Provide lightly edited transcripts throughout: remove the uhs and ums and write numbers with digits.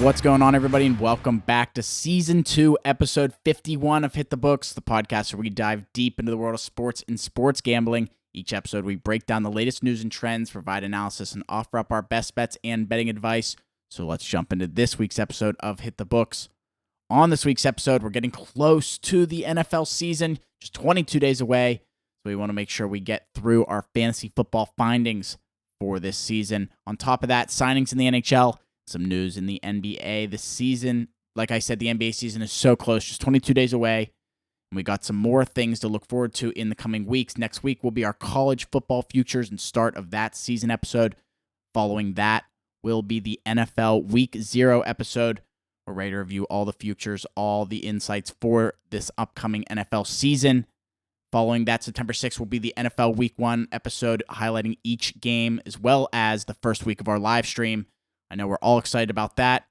What's going on, everybody, and welcome back to Season 2, Episode 51 of Hit the Books, the podcast where we dive deep into the world of sports and sports gambling. Each episode, we break down the latest news and trends, provide analysis, and offer up our best bets and betting advice. So let's jump into this week's episode of Hit the Books. On this week's episode, we're getting close to the NFL season, just 22 days away. So we want to make sure we get through our fantasy football findings for this season. On top of that, signings in the NHL, some news in the NBA this season. Like I said, the NBA season is so close, just 22 days away. And we got some more things to look forward to in the coming weeks. Next week will be our college football futures and start of that season episode. Following that will be the NFL Week 0 episode. We're ready to review all the futures, all the insights for this upcoming NFL season. Following that, September 6th will be the NFL Week 1 episode highlighting each game as well as the first week of our live stream. I know we're all excited about that,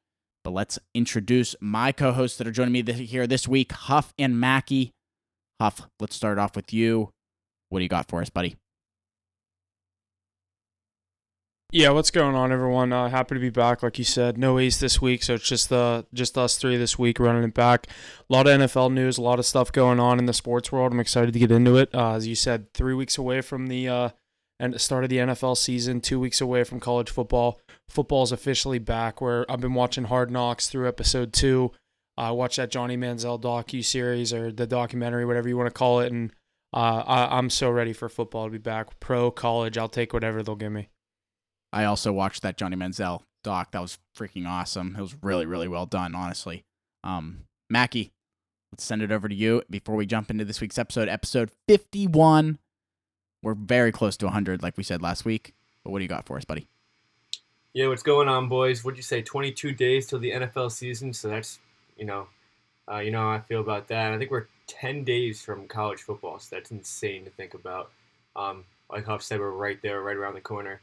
but let's introduce my co-hosts that are joining me here this week, Huff and Mackie. Huff, let's start off with you. What do you got for us, buddy? Yeah, what's going on, everyone? Happy to be back. Like you said, no Ace this week, so it's just us three this week running it back. A lot of NFL news, a lot of stuff going on in the sports world. I'm excited to get into it. As you said, 3 weeks away from the start of the NFL season, 2 weeks away from college football. Football's officially back, where I've been watching Hard Knocks through episode 2. I watched that Johnny Manziel docu-series, or the documentary, whatever you want to call it, and I'm so ready for football to be back. Pro, college, I'll take whatever they'll give me. I also watched that Johnny Manziel doc. That was freaking awesome. It was really, really well done, honestly. Mackie, let's send it over to you before we jump into this week's episode, episode 51. We're very close to 100, like we said last week. But what do you got for us, buddy? Yeah, what's going on, boys? What'd you say, 22 days till the NFL season? So that's, how I feel about that. I think we're 10 days from college football, so that's insane to think about. Like Huff said, we're right there, right around the corner.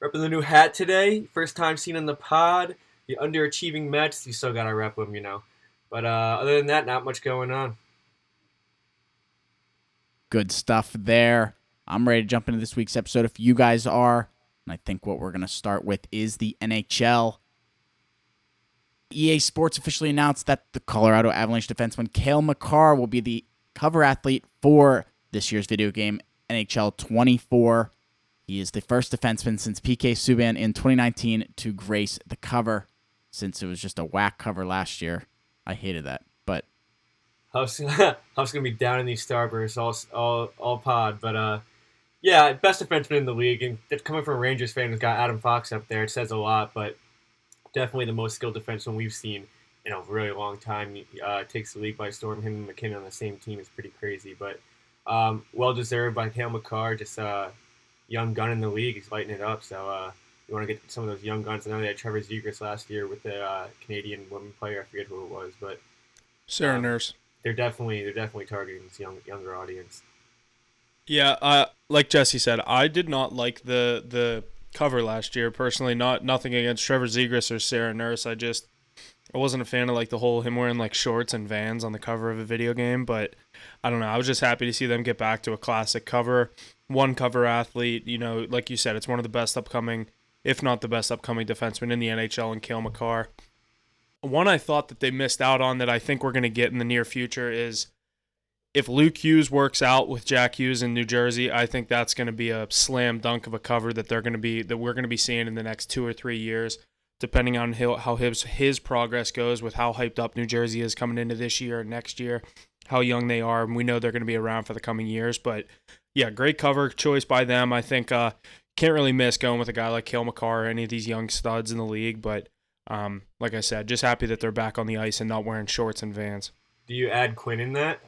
Repping the new hat today. First time seen on the pod. The underachieving Mets. You still got to rep them, But other than that, not much going on. Good stuff there. I'm ready to jump into this week's episode if you guys are. And I think what we're going to start with is the NHL. EA Sports officially announced that the Colorado Avalanche defenseman Cale Makar will be the cover athlete for this year's video game, NHL 24. He is the first defenseman since PK Subban in 2019 to grace the cover, since it was just a whack cover last year. I hated that, but Huff's gonna be down in these Starbursts all pod, but yeah, best defenseman in the league, and coming from a Rangers fan who's got Adam Fox up there, it says a lot. But definitely the most skilled defenseman we've seen in a really long time. Takes the league by storm. Him and McKinnon on the same team is pretty crazy, but well deserved by Cale Makar. Just young gun in the league. He's lighting it up. So you want to get some of those young guns. I know they had Trevor Zegras last year with the Canadian women player. I forget who it was, but Sarah Nurse. They're definitely targeting this younger audience. Yeah, like Jesse said, I did not like the cover last year personally. Nothing against Trevor Zegras or Sarah Nurse. I wasn't a fan of like the whole him wearing like shorts and Vans on the cover of a video game. But I don't know. I was just happy to see them get back to a classic cover, one cover athlete. Like you said, it's one of the best upcoming, if not the best upcoming defenseman in the NHL, and Cale Makar. One I thought that they missed out on that I think we're going to get in the near future is if Luke Hughes works out with Jack Hughes in New Jersey. I think that's going to be a slam dunk of a cover that we're going to be seeing in the next 2 or 3 years, depending on how his progress goes with how hyped up New Jersey is coming into this year and next year, how young they are, and we know they're going to be around for the coming years. But yeah, great cover choice by them. I think can't really miss going with a guy like Cale Makar or any of these young studs in the league. But like I said, just happy that they're back on the ice and not wearing shorts and Vans. Do you add Quinn in that?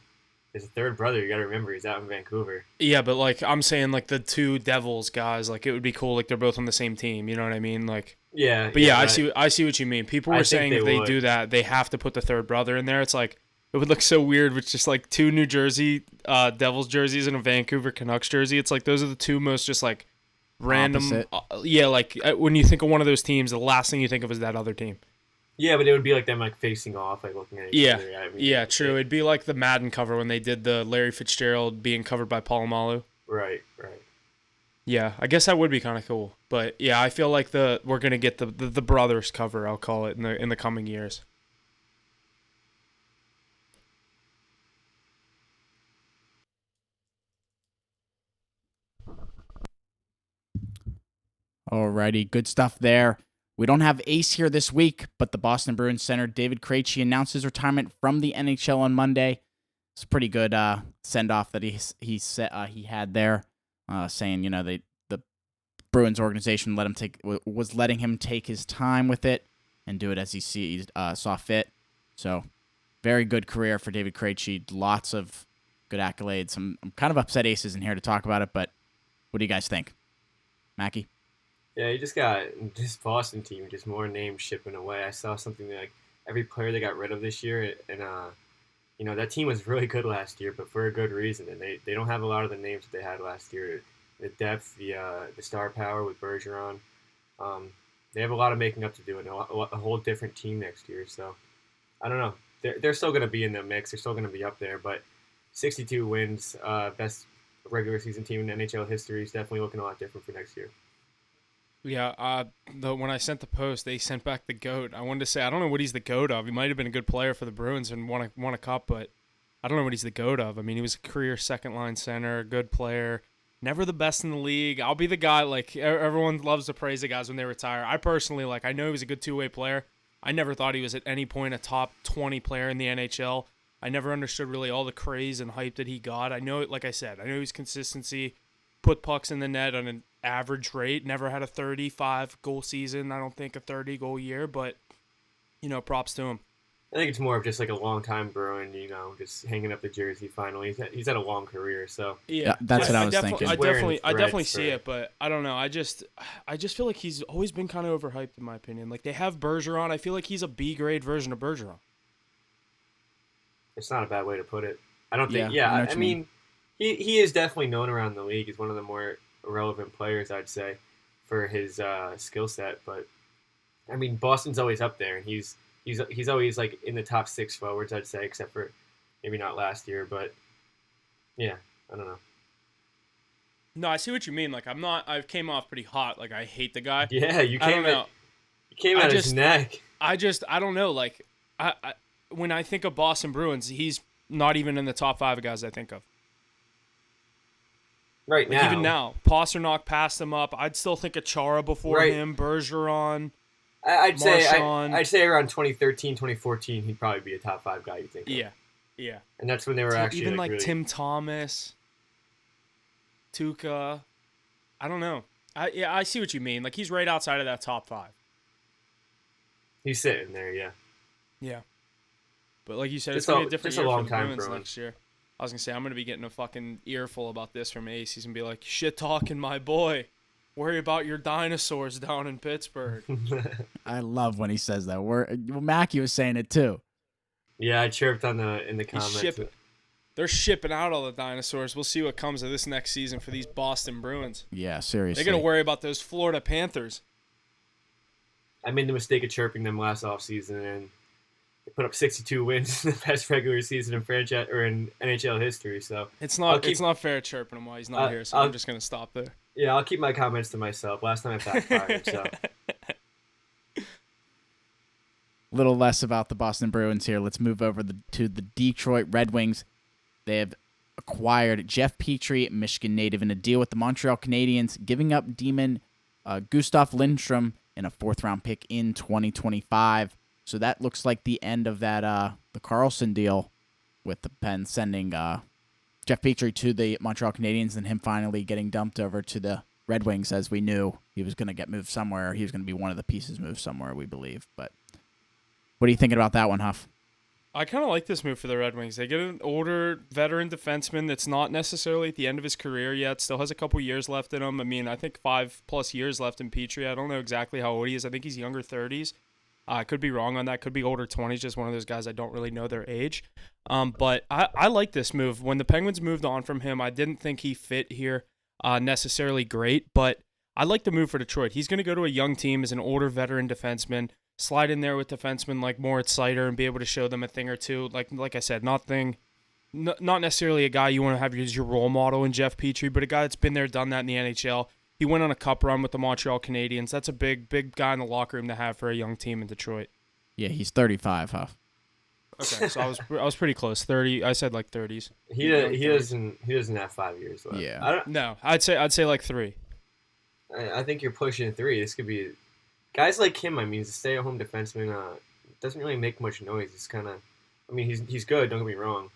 His third brother, you got to remember, he's out in Vancouver. Yeah, but like I'm saying, like the two Devils guys, like it would be cool, like they're both on the same team. You know what I mean? Like yeah. But yeah, right. I see what you mean. People were saying if they do that, they have to put the third brother in there. It's like it would look so weird with just like two New Jersey Devils jerseys and a Vancouver Canucks jersey. It's like those are the two most just like random. Like when you think of one of those teams, the last thing you think of is that other team. Yeah, but it would be like them like facing off, like looking at each other. Yeah, true. It'd be like the Madden cover when they did the Larry Fitzgerald being covered by Polamalu. Right. Yeah, I guess that would be kind of cool. But yeah, I feel like we're gonna get the brothers cover, I'll call it, in the coming years. Alrighty, good stuff there. We don't have Ace here this week, but the Boston Bruins center David Krejci announced his retirement from the NHL on Monday. It's a pretty good send off that he had there, saying the Bruins organization was letting him take his time with it and do it as he saw fit. So, very good career for David Krejci. Lots of good accolades. I'm kind of upset Ace isn't here to talk about it, but what do you guys think, Mackie? Yeah, you just got this Boston team, just more names shipping away. I saw something like every player they got rid of this year, and that team was really good last year, but for a good reason. And they don't have a lot of the names that they had last year. The depth, the star power with Bergeron. They have a lot of making up to do, and a whole different team next year. So I don't know. They're still going to be in the mix. They're still going to be up there, but 62 wins, best regular season team in NHL history is definitely looking a lot different for next year. Yeah, when I sent the post, they sent back the GOAT. I wanted to say, I don't know what he's the GOAT of. He might have been a good player for the Bruins and won a cup, but I don't know what he's the GOAT of. I mean, he was a career second-line center, good player, never the best in the league. I'll be the guy, everyone loves to praise the guys when they retire. I personally, I know he was a good two-way player. I never thought he was at any point a top 20 player in the NHL. I never understood really all the craze and hype that he got. I know, like I said, I know his consistency, put pucks in the net on an average rate, never had a 35-goal season, I don't think a 30-goal year, but, props to him. I think it's more of just like a long-time Bruin, just hanging up the jersey finally. He's had a long career, so. Yeah, that's what I was thinking. I definitely see it, but I don't know. I just feel like he's always been kind of overhyped, in my opinion. Like, they have Bergeron. I feel like he's a B-grade version of Bergeron. It's not a bad way to put it. I don't think, I mean, he is definitely known around the league. He's one of the more relevant players, I'd say, for his skill set. But I mean, Boston's always up there, and he's always like in the top 6 forwards, I'd say, except for maybe not last year. But yeah, I don't know. No, I see what you mean. Like, I came off pretty hot. Like, I hate the guy. Yeah, you came at his neck. I don't know. Like, I when I think of Boston Bruins, he's not even in the top 5 of guys I think of. Right now. Even now, Pasternak passed him up. I'd still think of Chara before him, Bergeron. I'd say around 2013, 2014, he'd probably be a top 5 guy, you think. Yeah. And that's when they were actually even really... Tim Thomas, Tuukka. I don't know. I see what you mean. Like, he's right outside of that top 5. He's sitting there, yeah. Yeah. But like you said, it's going to be a different year for the Bruins next year. I was going to say, I'm going to be getting a fucking earful about this from Ace. He's going to be like, shit talking my boy. Worry about your dinosaurs down in Pittsburgh. I love when he says that. Mackie was saying it too. Yeah, I chirped in the comments. They're shipping out all the dinosaurs. We'll see what comes of this next season for these Boston Bruins. Yeah, seriously. They're going to worry about those Florida Panthers. I made the mistake of chirping them last offseason, and they put up 62 wins in the best regular season in franchise or in NHL history. So it's not fair chirping him while he's not here. So I'm just going to stop there. Yeah, I'll keep my comments to myself. Last time I backfired, so. A little less about the Boston Bruins here. Let's move over to the Detroit Red Wings. They have acquired Jeff Petrie, Michigan native, in a deal with the Montreal Canadiens, giving up demon Gustav Lindstrom in a 4th-round pick in 2025. So that looks like the end of that the Carlson deal, with the Pens sending Jeff Petrie to the Montreal Canadiens and him finally getting dumped over to the Red Wings, as we knew he was going to get moved somewhere. He was going to be one of the pieces moved somewhere, we believe. But what are you thinking about that one, Huff? I kind of like this move for the Red Wings. They get an older veteran defenseman that's not necessarily at the end of his career yet, still has a couple years left in him. I mean, I think 5+ years left in Petrie. I don't know exactly how old he is. I think he's younger 30s. I could be wrong on that. Could be older 20s. Just one of those guys I don't really know their age. But I like this move. When the Penguins moved on from him, I didn't think he fit here necessarily great. But I like the move for Detroit. He's going to go to a young team as an older veteran defenseman, slide in there with defensemen like Moritz Seider and be able to show them a thing or two. Like I said, not necessarily a guy you want to have as your role model in Jeff Petrie, but a guy that's been there, done that in the NHL. He went on a cup run with the Montreal Canadiens. That's a big guy in the locker room to have for a young team in Detroit. Yeah, he's 35, huh? Okay, so I was pretty close. 30. I said like 30s. He doesn't have 5 years left. Yeah. No, I'd say like 3. I think you're pushing 3. This could be guys like him. I mean, he's a stay-at-home defenseman. Doesn't really make much noise. It's kind of, I mean, he's good. Don't get me wrong,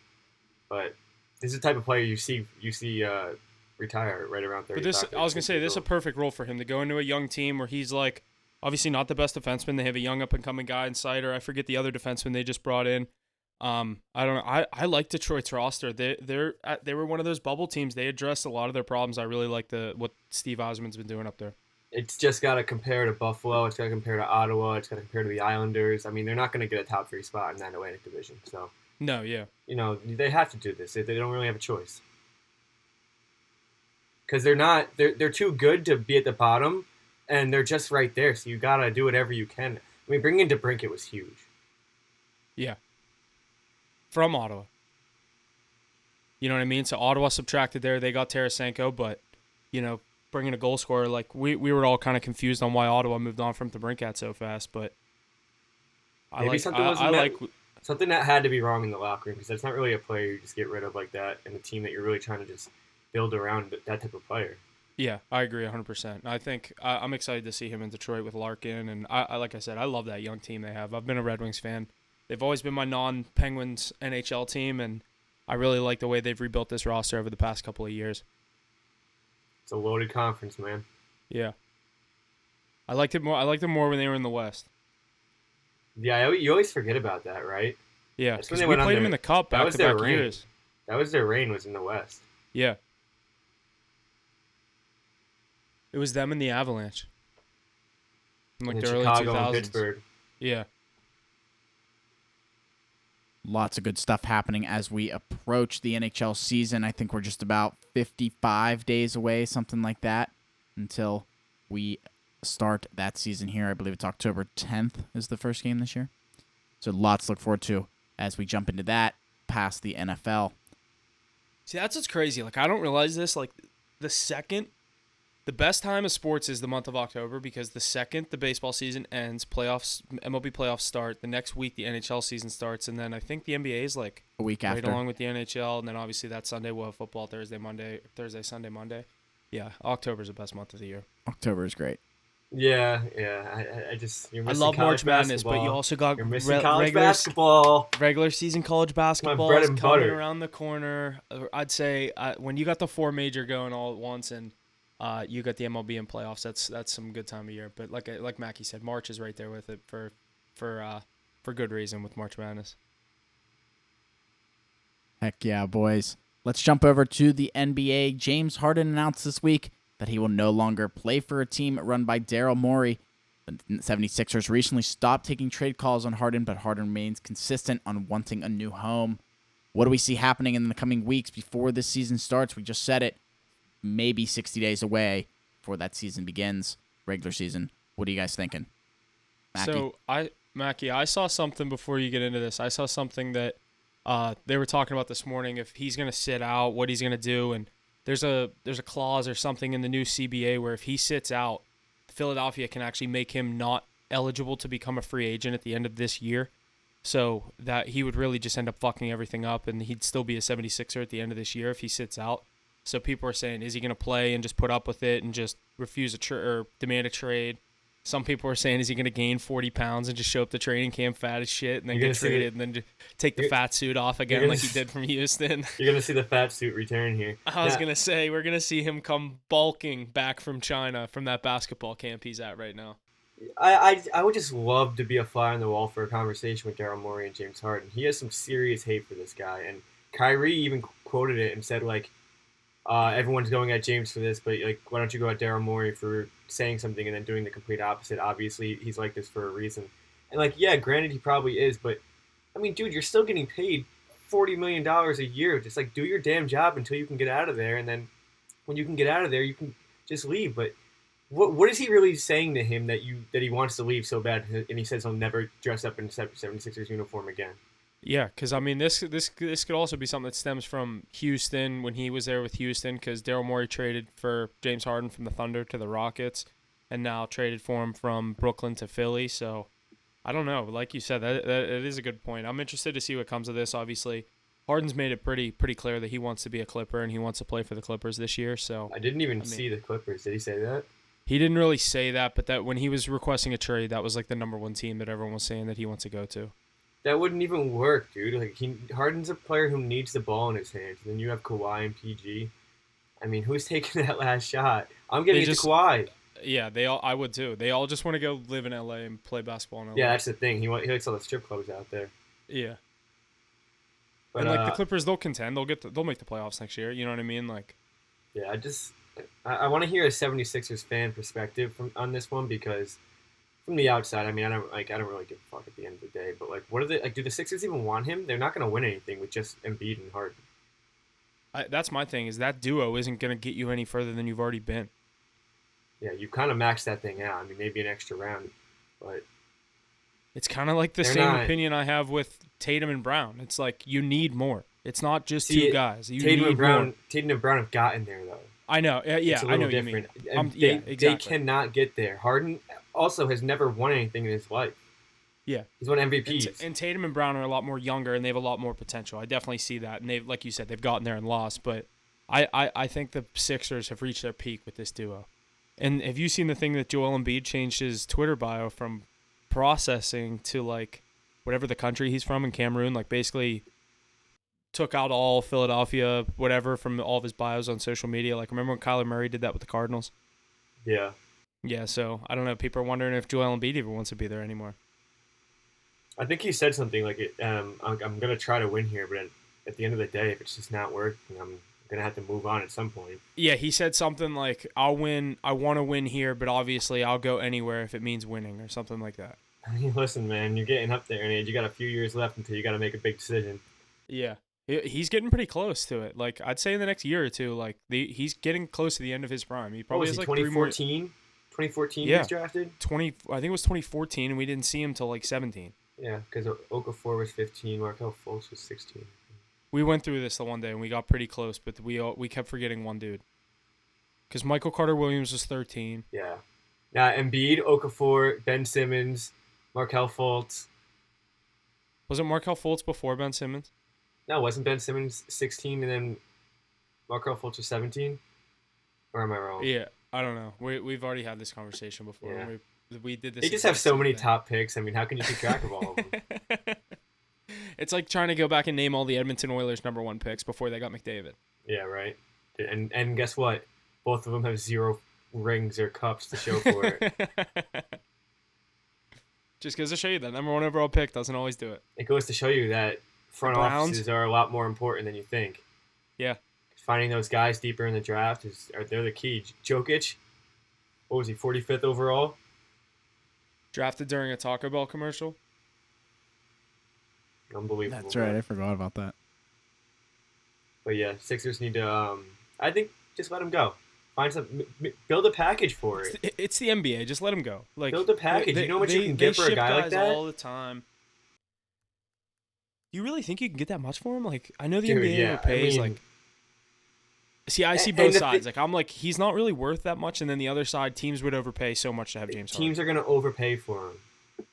but this is the type of player you see retire right around 30. But I was gonna say, this is a perfect role for him to go into a young team where he's like, obviously not the best defenseman. They have a young up-and-coming guy in Sider. I forget the other defenseman they just brought in. I don't know. I like Detroit's roster. They were one of those bubble teams. They addressed a lot of their problems. I really like what Steve Osmond's been doing up there. It's just got to compare to Buffalo. It's got to compare to Ottawa. It's got to compare to the Islanders. I mean, they're not going to get a top 3 spot in that Atlantic division. So no, yeah, they have to do this. They don't really have a choice because they're too good to be at the bottom, and they're just right there. So you got to do whatever you can. I mean, bringing DeBrincat was huge. Yeah. From Ottawa. You know what I mean? So Ottawa subtracted there. They got Tarasenko, but, bringing a goal scorer, like we were all kind of confused on why Ottawa moved on from DeBrincat so fast, but something that had to be wrong in the locker room because that's not really a player you just get rid of like that in a team that you're really trying to just build around that type of player. Yeah, I agree 100%. I think I'm excited to see him in Detroit with Larkin, and I like I said, I love that young team they have. I've been a Red Wings fan. They've always been my non-Penguins NHL team, and I really like the way they've rebuilt this roster over the past couple of years. It's a loaded conference, man. Yeah. I liked it more when they were in the West. Yeah, you always forget about that, right? Yeah, because we played them in the Cup back-to-back years. That was their reign, was in the West. Yeah. It was them and the Avalanche. In like the early Chicago 2000s. And Pittsburgh. Yeah. Lots of good stuff happening as we approach the NHL season. I think we're just about 55 days away, something like that, until we start that season here. I believe it's October 10th is the first game this year. So lots to look forward to as we jump into that past the NFL. See, that's what's crazy. Like, I don't realize this. Like, the best time of sports is the month of October because the second the baseball season ends, MLB playoffs start. The next week, the NHL season starts. And then I think the NBA is like a week right after. Along with the NHL. And then obviously that Sunday we'll have football, Thursday, Sunday, Monday. Yeah, October's the best month of the year. October is great. Yeah. I love March Madness, but you also got college basketball. Regular season college basketball bread is and coming butter. around the corner. I'd say when you got the 4 major going all at once and you got the MLB and playoffs, that's some good time of year. But like Mackie said, March is right there with it for good reason with March Madness. Heck yeah, boys. Let's jump over to the NBA. James Harden announced this week that he will no longer play for a team run by Daryl Morey. The 76ers recently stopped taking trade calls on Harden, but Harden remains consistent on wanting a new home. What do we see happening in the coming weeks before this season starts? We just said it. Maybe 60 days away before that season begins, regular season. What are you guys thinking? Mackie? So, Mackie, I saw something before you get into this. I saw something that they were talking about this morning. If he's going to sit out, what he's going to do, and there's a clause or something in the new CBA where if he sits out, Philadelphia can actually make him not eligible to become a free agent at the end of this year. So that he would really just end up fucking everything up, and he'd still be a 76er at the end of this year if he sits out. So people are saying, is he going to play and just put up with it and just refuse or demand a trade? Some people are saying, is he going to gain 40 pounds and just show up to training camp fat as shit and then get traded and then just take the fat suit off again like he did from Houston? You're going to see the fat suit return here. I was going to say, we're going to see him come bulking back from China from that basketball camp he's at right now. I would just love to be a fly on the wall for a conversation with Daryl Morey and James Harden. He has some serious hate for this guy. And Kyrie even quoted it and said, like, everyone's going at James for this, but like, why don't you go at Daryl Morey for saying something and then doing the complete opposite? Obviously, he's like this for a reason. And like, yeah, granted, he probably is, but I mean, dude, you're still getting paid $40 million a year. Just like, do your damn job until you can get out of there, and then when you can get out of there, you can just leave. But what is he really saying to him that he wants to leave so bad, and he says he'll never dress up in 76ers uniform again? Yeah, because I mean, this could also be something that stems from Houston when he was there with Houston, because Daryl Morey traded for James Harden from the Thunder to the Rockets, and now traded for him from Brooklyn to Philly. So I don't know. Like you said, that it is a good point. I'm interested to see what comes of this. Obviously, Harden's made it pretty clear that he wants to be a Clipper and he wants to play for the Clippers this year. So I didn't even see the Clippers. Did he say that? he didn't really say that, but that when he was requesting a trade, that was like the number one team that everyone was saying that he wants to go to. That wouldn't even work, dude. Like Harden's a player who needs the ball in his hands. And then you have Kawhi and PG. I mean, who's taking that last shot? I'm getting it to Kawhi. Yeah, I would too. They all just want to go live in LA and play basketball in LA. Yeah, that's the thing. He likes all the strip clubs out there. Yeah. But, and like the Clippers, they'll contend. They'll make the playoffs next year. You know what I mean? Like. Yeah, I want to hear a 76ers fan perspective on this one, because from the outside, I mean, I don't really give a fuck at the end of the day. But like, what are they like? Do the Sixers even want him? They're not going to win anything with just Embiid and Harden. That's my thing. Is that duo isn't going to get you any further than you've already been. Yeah, you kind of maxed that thing out. I mean, maybe an extra round, but it's kind of like the same opinion I have with Tatum and Brown. It's like you need more. It's not just two guys. Tatum and Brown have gotten there though. I know. Yeah, I know what you mean. Exactly. They cannot get there. Harden also has never won anything in his life. Yeah, he's won MVPs. And Tatum and Brown are a lot more younger, and they have a lot more potential. I definitely see that. And they've, like you said, they've gotten there and lost. But I think the Sixers have reached their peak with this duo. And have you seen the thing that Joel Embiid changed his Twitter bio from processing to like whatever the country he's from in Cameroon? Like basically took out all Philadelphia, whatever, from all of his bios on social media. Like, remember when Kyler Murray did that with the Cardinals? Yeah. Yeah, so I don't know. People are wondering if Joel Embiid even wants to be there anymore. I think he said something like, I'm going to try to win here, but at the end of the day, if it's just not working, I'm going to have to move on at some point. Yeah, he said something like, I'll win. I want to win here, but obviously I'll go anywhere if it means winning or something like that. I mean, listen, man, you're getting up there in age. You got a few years left until you got to make a big decision. Yeah. He's getting pretty close to it. Like, I'd say in the next year or two, like, he's getting close to the end of his prime. He probably has like 2014? 2014 he was drafted? I think it was 2014, and we didn't see him till like 17. Yeah, because Okafor was 15, Markelle Fultz was 16. We went through this the one day, and we got pretty close, but we kept forgetting one dude. Because Michael Carter-Williams was 13. Yeah. Now, Embiid, Okafor, Ben Simmons, Markelle Fultz. Was it Markelle Fultz before Ben Simmons? No, wasn't Ben Simmons 16 and then Markelle Fultz was 17? Or am I wrong? Yeah, I don't know. We've already had this conversation before. Yeah. We did this. They just have so many top picks. I mean, how can you keep track of all of them? It's like trying to go back and name all the Edmonton Oilers number 1 picks before they got McDavid. Yeah, right. And guess what? Both of them have 0 rings or cups to show for it. Just goes to show you that number 1 overall pick doesn't always do it. It goes to show you that front offices are a lot more important than you think. Yeah. Finding those guys deeper in the draft they're the key. Jokic, what was he, 45th overall? Drafted during a Taco Bell commercial. Unbelievable. That's right. I forgot about that. But yeah, Sixers need to. I think just let him go. Find some. Build a package for it. It's the NBA. Just let him go. Like, build a package. You know what you can get for a guy like that all the time. You really think you can get that much for him? Like, I know the Dude, NBA pays like. See, I see both sides. Like, I'm like, he's not really worth that much, and then the other side, teams would overpay so much to have James Harden. Teams are going to overpay for him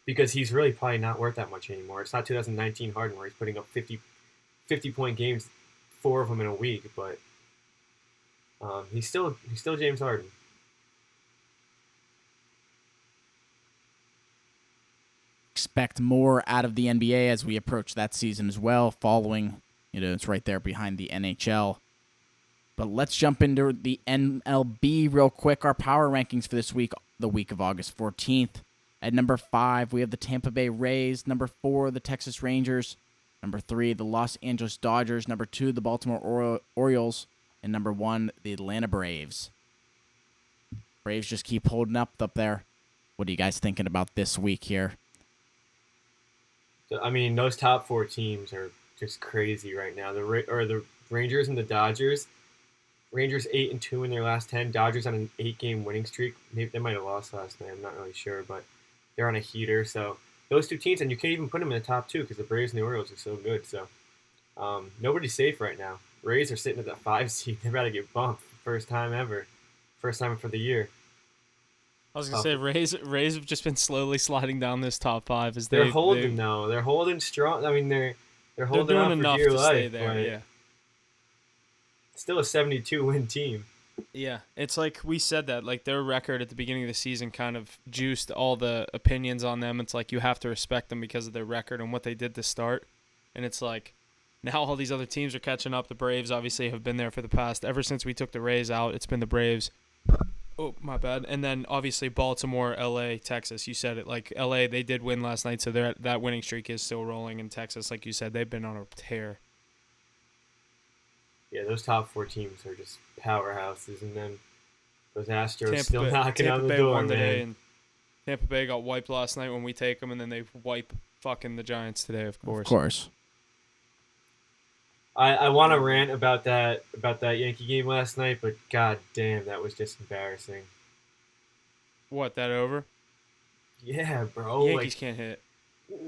because he's really probably not worth that much anymore. It's not 2019 Harden where he's putting up 50-point games, 4 of them in a week, but he's still James Harden. Expect more out of the NBA as we approach that season as well, following, it's right there behind the NHL. But let's jump into the MLB real quick. Our power rankings for this week, the week of August 14th. At number 5, we have the Tampa Bay Rays. Number 4, the Texas Rangers. Number 3, the Los Angeles Dodgers. Number 2, the Baltimore Orioles. And number 1, the Atlanta Braves. Braves just keep holding up there. What are you guys thinking about this week here? I mean, those top 4 teams are just crazy right now. The Rangers and the Dodgers. Rangers 8-2 in their last 10. Dodgers on an 8-game winning streak. Maybe they might have lost last night. I'm not really sure, but they're on a heater. So those two teams, and you can't even put them in the top two because the Braves and the Orioles are so good. So nobody's safe right now. Rays are sitting at the 5 seed. They're about to get bumped. First time ever. First time for the year. I was gonna say Rays have just been slowly sliding down this top 5 as they're holding though. They're holding strong. I mean, they're holding doing out for enough dear to life, stay there. but Yeah. still a 72-win team. Yeah, it's like we said that, like their record at the beginning of the season kind of juiced all the opinions on them. It's like you have to respect them because of their record and what they did to start. And it's like now all these other teams are catching up. The Braves obviously have been there for the past, ever since we took the Rays out, it's been the Braves. Oh, my bad. And then obviously Baltimore, LA, Texas. You said it. Like LA, they did win last night, so that winning streak is still rolling. In Texas, like you said, they've been on a tear. Yeah, those top 4 teams are just powerhouses, and then those Astros still knocking on the door, won today, man. and Tampa Bay got wiped last night when we take them, and then they wipe fucking the Giants today, of course. Of course. I want to rant about that Yankee game last night, but god damn, that was just embarrassing. What, that over? Yeah, bro. Yankees can't hit.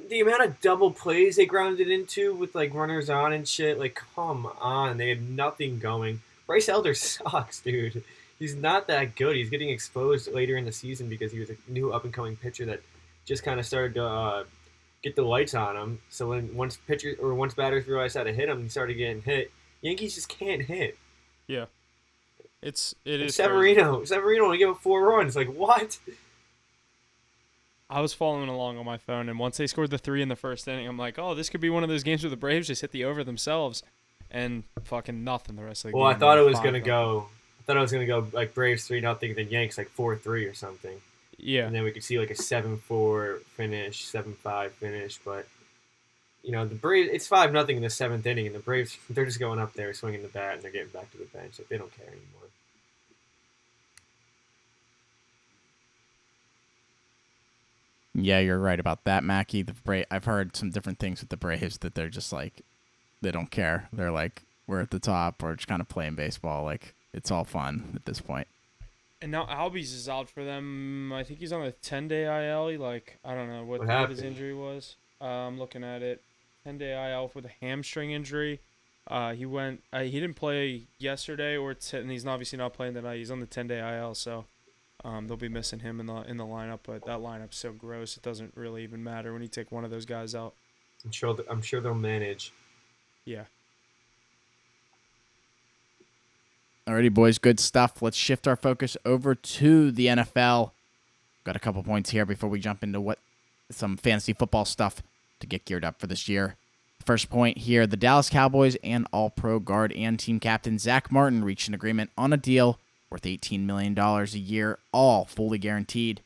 The amount of double plays they grounded into with like runners on and shit, like come on, they had nothing going. Bryce Elder sucks, dude. He's not that good. He's getting exposed later in the season because he was a new up and coming pitcher that just kind of started to get the lights on him. So when once batters realized how to hit him, he started getting hit. Yankees just can't hit. Yeah, it is. Severino only gave up 4 runs. Like what? I was following along on my phone, and once they scored the 3 in the first inning, I'm like, oh, this could be one of those games where the Braves just hit the over themselves, and fucking nothing the rest of the game. Well, I thought it was gonna go like Braves 3-0, then Yanks like 4-3 or something. Yeah. And then we could see like a 7-4 finish, 7-5 finish, but you know the Braves. It's 5-0 in the 7th inning, and the Braves they're just going up there swinging the bat, and they're getting back to the bench. Like they don't care anymore. Yeah, you're right about that, Mackie. I've heard some different things with the Braves that they're just like, they don't care. They're like, we're at the top. We're just kind of playing baseball. Like, it's all fun at this point. And now Albies is out for them. I think he's on a 10-day IL. I don't know what his injury was. I'm looking at it. 10-day IL with a hamstring injury. He didn't play yesterday, and he's obviously not playing tonight. He's on the 10-day IL, so they'll be missing him in the lineup. But that lineup's so gross, it doesn't really even matter when you take one of those guys out. I'm sure they'll manage. Yeah. Alrighty, boys, good stuff. Let's shift our focus over to the NFL. Got a couple points here before we jump into some fantasy football stuff to get geared up for this year. First point here, the Dallas Cowboys and All-Pro guard and team captain Zach Martin reached an agreement on a deal worth $18 million a year, all fully guaranteed.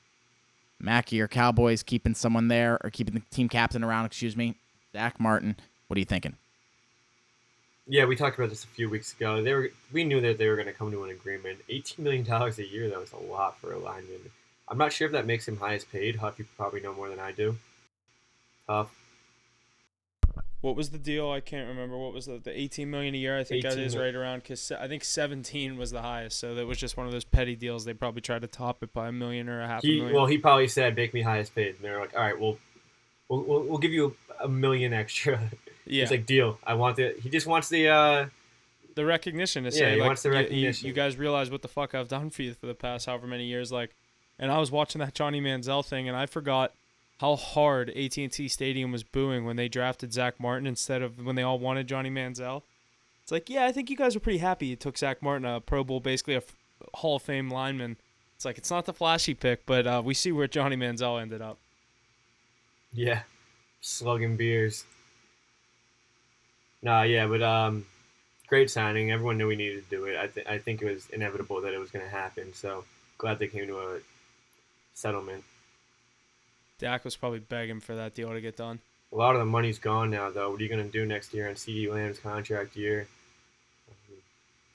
Mackie, or Cowboys keeping someone there, or keeping the team captain around, Zach Martin. What are you thinking? Yeah, we talked about this a few weeks ago. We knew that they were going to come to an agreement. $18 million a year, that was a lot for a lineman. I'm not sure if that makes him highest paid. Huff, you probably know more than I do. Huff. What was the deal? I can't remember. What was the $18 million a year? I think that is right around, because I think 17 was the highest. So that was just one of those petty deals. They probably tried to top it by $1 million or $500,000. Well, he probably said, "Make me highest paid," and they're like, "All right, we'll give you $1 million extra." Yeah. He's like, "Deal. I want it." He just wants the recognition to say, he like, wants the recognition. You guys realize what the fuck I've done for you for the past however many years, like. And I was watching that Johnny Manziel thing, and I forgot how hard AT&T Stadium was booing when they drafted Zach Martin instead of when they all wanted Johnny Manziel. It's like, yeah, I think you guys were pretty happy you took Zach Martin, a Pro Bowl, basically a Hall of Fame lineman. It's like, it's not the flashy pick, but we see where Johnny Manziel ended up. Yeah, slugging beers. Nah, yeah, but great signing. Everyone knew we needed to do it. I think it was inevitable that it was going to happen. So glad they came to a settlement. Dak was probably begging for that deal to get done. A lot of the money's gone now, though. What are you going to do next year on CeeDee Lamb's contract year?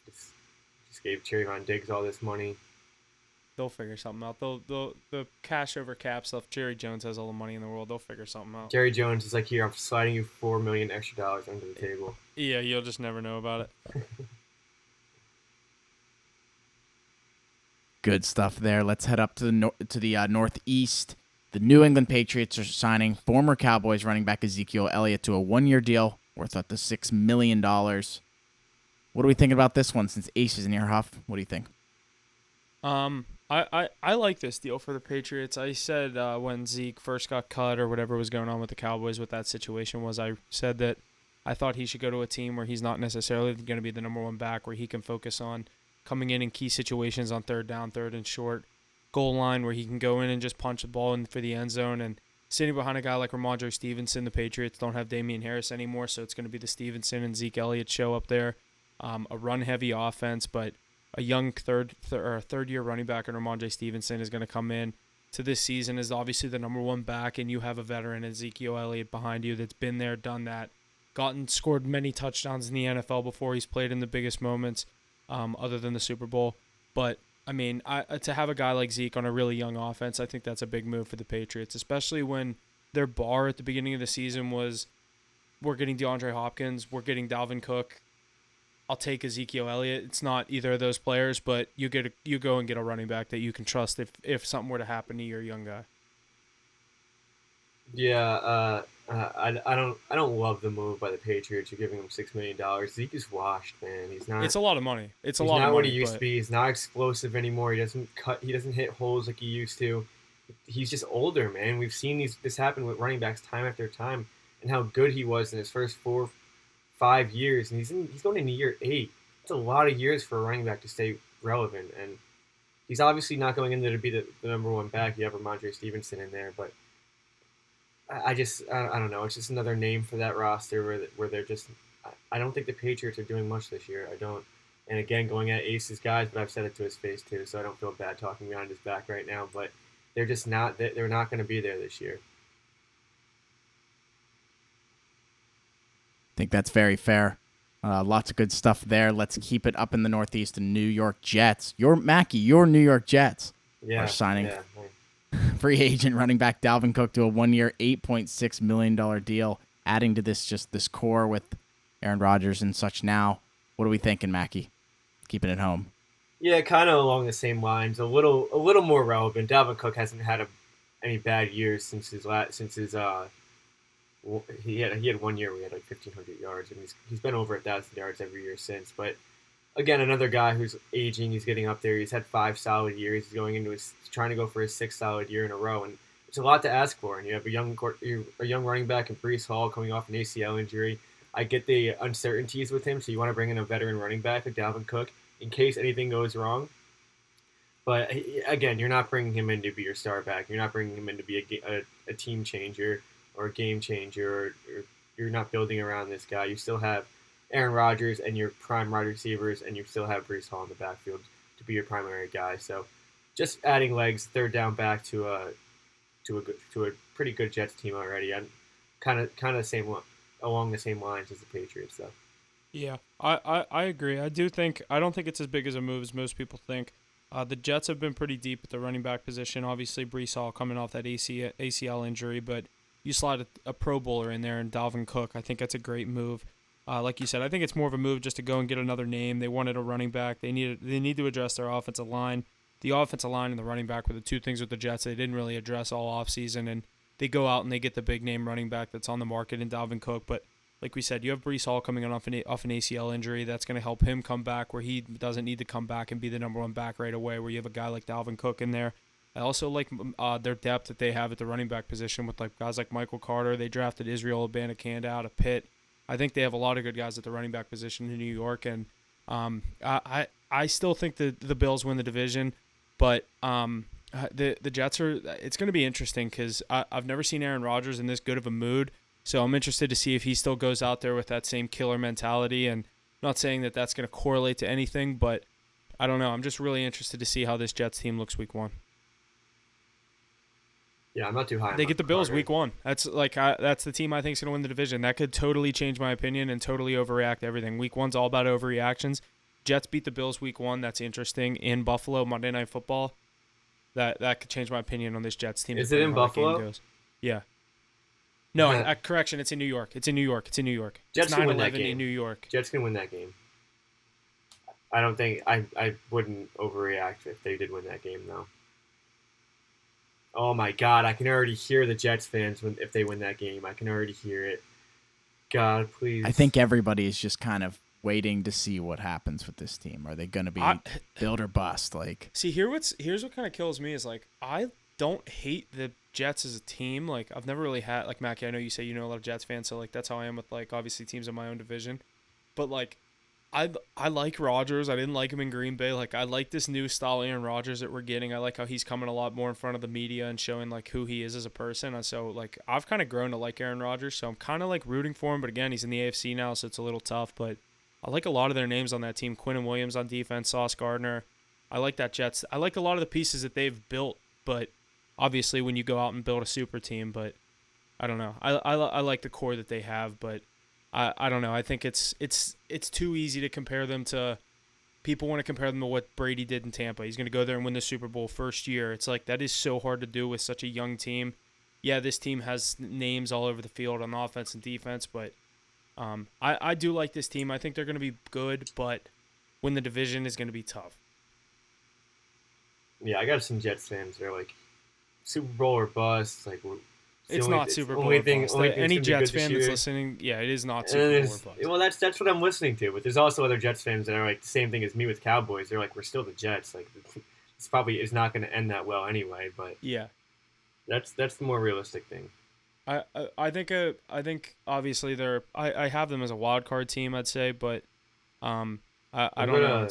Just gave Trayvon Diggs all this money. They'll figure something out. The cash over cap stuff. Jerry Jones has all the money in the world. They'll figure something out. Jerry Jones is like, here, I'm sliding you $4 million extra under the table. Yeah, you'll just never know about it. Good stuff there. Let's head up to the northeast. The New England Patriots are signing former Cowboys running back Ezekiel Elliott to a one-year deal worth up to $6 million. What are we thinking about this one since Ace is in here, Huff? What do you think? I like this deal for the Patriots. I said when Zeke first got cut or whatever was going on with the Cowboys, what that situation was, I said that I thought he should go to a team where he's not necessarily going to be the number one back, where he can focus on coming in key situations on third down, third and short, goal line, where he can go in and just punch the ball in for the end zone. And sitting behind a guy like Ramondre Stevenson, the Patriots don't have Damian Harris anymore, so it's going to be the Stevenson and Zeke Elliott show up there. A run-heavy offense, but a young third-year running back in Ramondre Stevenson is going to come in to this season as obviously the number one back, and you have a veteran Ezekiel Elliott behind you that's been there, done that, scored many touchdowns in the NFL before. He's played in the biggest moments other than the Super Bowl. But, I mean, to have a guy like Zeke on a really young offense, I think that's a big move for the Patriots, especially when their bar at the beginning of the season was, we're getting DeAndre Hopkins, we're getting Dalvin Cook. I'll take Ezekiel Elliott. It's not either of those players, but you go and get a running back that you can trust if something were to happen to your young guy. Yeah, I don't love the move by the Patriots. You're giving him $6 million. Zeke is washed, man. He's not. It's a lot of money. He's not what he used to be. He's not explosive anymore. He doesn't cut. He doesn't hit holes like he used to. He's just older, man. We've seen this happen with running backs time after time, and how good he was in his first 4-5 years, and he's going into year 8. It's a lot of years for a running back to stay relevant, and he's obviously not going in there to be the number one back. You have Ramondre Stevenson in there, but I don't know. It's just another name for that roster where they're just. I don't think the Patriots are doing much this year. I don't. And again, going at Ace's guys, but I've said it to his face too, so I don't feel bad talking behind his back right now. But they're just not. They're not going to be there this year. I think that's very fair. Lots of good stuff there. Let's keep it up in the Northeast. The New York Jets. Your New York Jets are signing free agent running back Dalvin Cook to a one-year, $8.6 million deal, adding to this core with Aaron Rodgers and such now. What are we thinking, Mackie? Keeping it home. Yeah, kind of along the same lines. A little more relevant. Dalvin Cook hasn't had any bad years since he had 1 year where he had like 1,500 yards, and he's been over 1,000 yards every year since. But again, another guy who's aging. He's getting up there. He's had 5 solid years. He's trying to go for his 6th solid year in a row, and it's a lot to ask for. And you have a young running back in Breece Hall coming off an ACL injury. I get the uncertainties with him, so you want to bring in a veteran running back like Dalvin Cook in case anything goes wrong. But again, you're not bringing him in to be your star back. You're not bringing him in to be a team changer or a game changer. Or you're not building around this guy. You still have Aaron Rodgers and your prime wide receivers, and you still have Breece Hall in the backfield to be your primary guy. So just adding legs, third down back to a pretty good Jets team already. I'm kind of the same one. Along the same lines as the Patriots, though. Yeah, I agree. I don't think it's as big as a move as most people think. The Jets have been pretty deep at the running back position. Obviously, Breece Hall coming off that ACL injury, but you slide a Pro Bowler in there and Dalvin Cook. I think that's a great move. Like you said, I think it's more of a move just to go and get another name. They wanted a running back. They need to address their offensive line. The offensive line and the running back were the two things with the Jets they didn't really address all offseason, and they go out and they get the big name running back that's on the market in Dalvin Cook. But like we said, you have Breece Hall coming off an ACL injury. That's going to help him come back where he doesn't need to come back and be the number one back right away, where you have a guy like Dalvin Cook in there. I also like their depth that they have at the running back position with like guys like Michael Carter. They drafted Israel Abanikanda out of Pitt. I think they have a lot of good guys at the running back position in New York. And I still think the Bills win the division, but the Jets it's going to be interesting because I've never seen Aaron Rodgers in this good of a mood. So I'm interested to see if he still goes out there with that same killer mentality. And I'm not saying that that's going to correlate to anything, but I don't know. I'm just really interested to see how this Jets team looks week 1. Yeah, I'm not too high. They get the Bills week 1. That's the team I think is going to win the division. That could totally change my opinion and totally overreact to everything. Week 1's all about overreactions. Jets beat the Bills week 1. That's interesting. In Buffalo, Monday Night Football. That could change my opinion on this Jets team. Is it in Buffalo? Yeah. No, correction. It's in New York. It's in New York. Jets it's can win that game. In New York. Jets can win that game. I don't think I wouldn't overreact if they did win that game though. Oh my God, I can already hear the Jets fans if they win that game. I can already hear it. God, please. I think everybody is just kind of waiting to see what happens with this team. Are they going to be build or bust? Like, see, here's what kind of kills me is like I don't hate the Jets as a team. Like I've never really had like Mackie. I know you say you know a lot of Jets fans, so like that's how I am with like obviously teams in my own division. But like I like Rodgers. I didn't like him in Green Bay. Like I like this new style Aaron Rodgers that we're getting. I like how he's coming a lot more in front of the media and showing like who he is as a person. And so like I've kind of grown to like Aaron Rodgers. So I'm kind of like rooting for him. But again, he's in the AFC now, so it's a little tough. But I like a lot of their names on that team. Quinnen Williams on defense, Sauce Gardner. I like that Jets. I like a lot of the pieces that they've built. But obviously when you go out and build a super team, but I don't know. I like the core that they have, but I don't know. I think it's too easy to compare them to – people want to compare them to what Brady did in Tampa. He's going to go there and win the Super Bowl first year. It's like that is so hard to do with such a young team. Yeah, this team has names all over the field on offense and defense, but I do like this team. I think they're going to be good, but win the division is going to be tough. Yeah, I got some Jets fans. They're like Super Bowl or bust. Like it's not Super Bowl or bust. Any Jets fan that's listening, yeah, it is not Super Bowl or bust. Well, that's what I'm listening to. But there's also other Jets fans that are like the same thing as me with Cowboys. They're like, we're still the Jets. Like, it's probably is not going to end that well anyway. But yeah, that's the more realistic thing. I think obviously I have them as a wild card team, I'd say, but I don't know.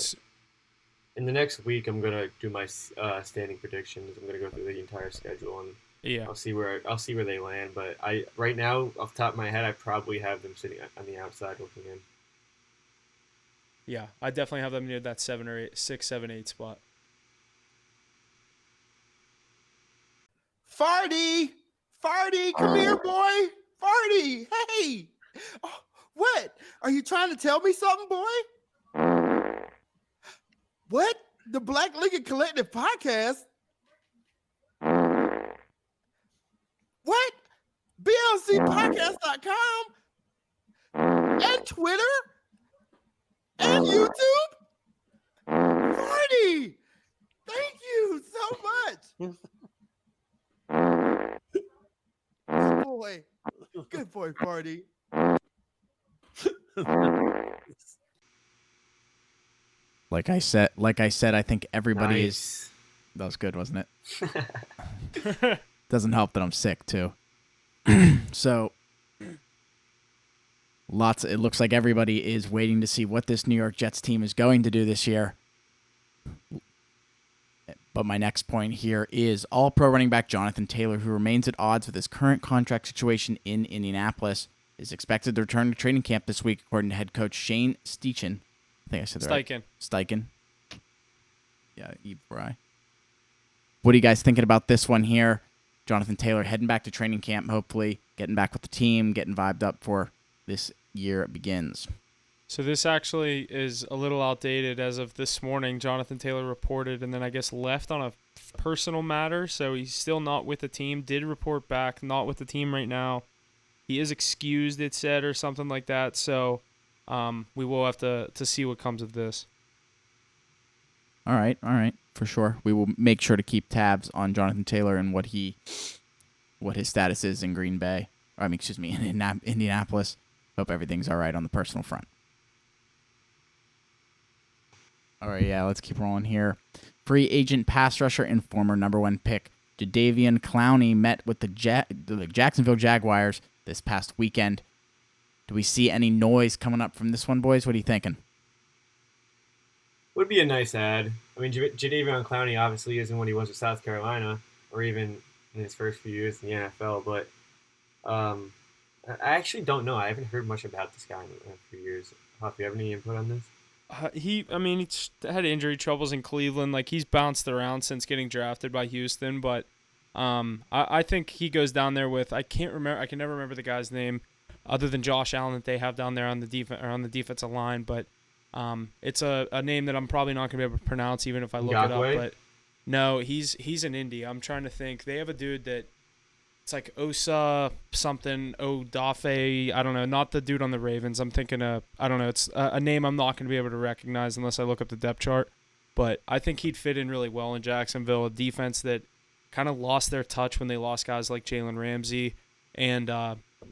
In the next week, I'm gonna do my standing predictions. I'm gonna go through the entire schedule and I'll see where they land. But right now, off the top of my head, I probably have them sitting on the outside looking in. Yeah, I definitely have them near that 6, 7, 8 spot. Farty, come here, boy. Farty, hey. Oh, what? Are you trying to tell me something, boy? What? The Black Lincoln Collective podcast? What? BLCpodcast.com? And Twitter? And YouTube? Farty! Thank you so much. Good boy. Good boy, Farty. Like I said, I think everybody Nice. is. That was good, wasn't it? Doesn't help that I'm sick too. So, it looks like everybody is waiting to see what this New York Jets team is going to do this year. But my next point here is All-Pro running back Jonathan Taylor, who remains at odds with his current contract situation in Indianapolis, is expected to return to training camp this week, according to head coach Shane Steichen. I think I said that right. Steichen. Yeah, Fry. What are you guys thinking about this one here? Jonathan Taylor heading back to training camp, hopefully, getting back with the team, getting vibed up for this year it begins. So this actually is a little outdated as of this morning. Jonathan Taylor reported and then I guess left on a personal matter, so he's still not with the team. Did report back, not with the team right now. He is excused, it said, or something like that, so we will have to see what comes of this. All right, for sure. We will make sure to keep tabs on Jonathan Taylor and what his status is in Green Bay. In Indianapolis. Hope everything's all right on the personal front. All right, yeah, let's keep rolling here. Free agent pass rusher and former number 1 pick Jadeveon Clowney met with the Jacksonville Jaguars this past weekend. Do we see any noise coming up from this one, boys? What are you thinking? Would be a nice ad. I mean, Jadeveon Clowney obviously isn't what he was with South Carolina, or even in his first few years in the NFL. But I actually don't know. I haven't heard much about this guy in a few years. Hoff, you have any input on this? He had injury troubles in Cleveland. Like, he's bounced around since getting drafted by Houston. But I think he goes down there with I can never remember the guy's name, other than Josh Allen that they have down there on the defensive line. But it's a name that I'm probably not gonna be able to pronounce even if I look it up. But no, he's in Indy. I'm trying to think. They have a dude that it's like Osa something Odafe. I don't know. Not the dude on the Ravens. I'm thinking I don't know. It's a name I'm not gonna be able to recognize unless I look up the depth chart. But I think he'd fit in really well in Jacksonville, a defense that kind of lost their touch when they lost guys like Jalen Ramsey and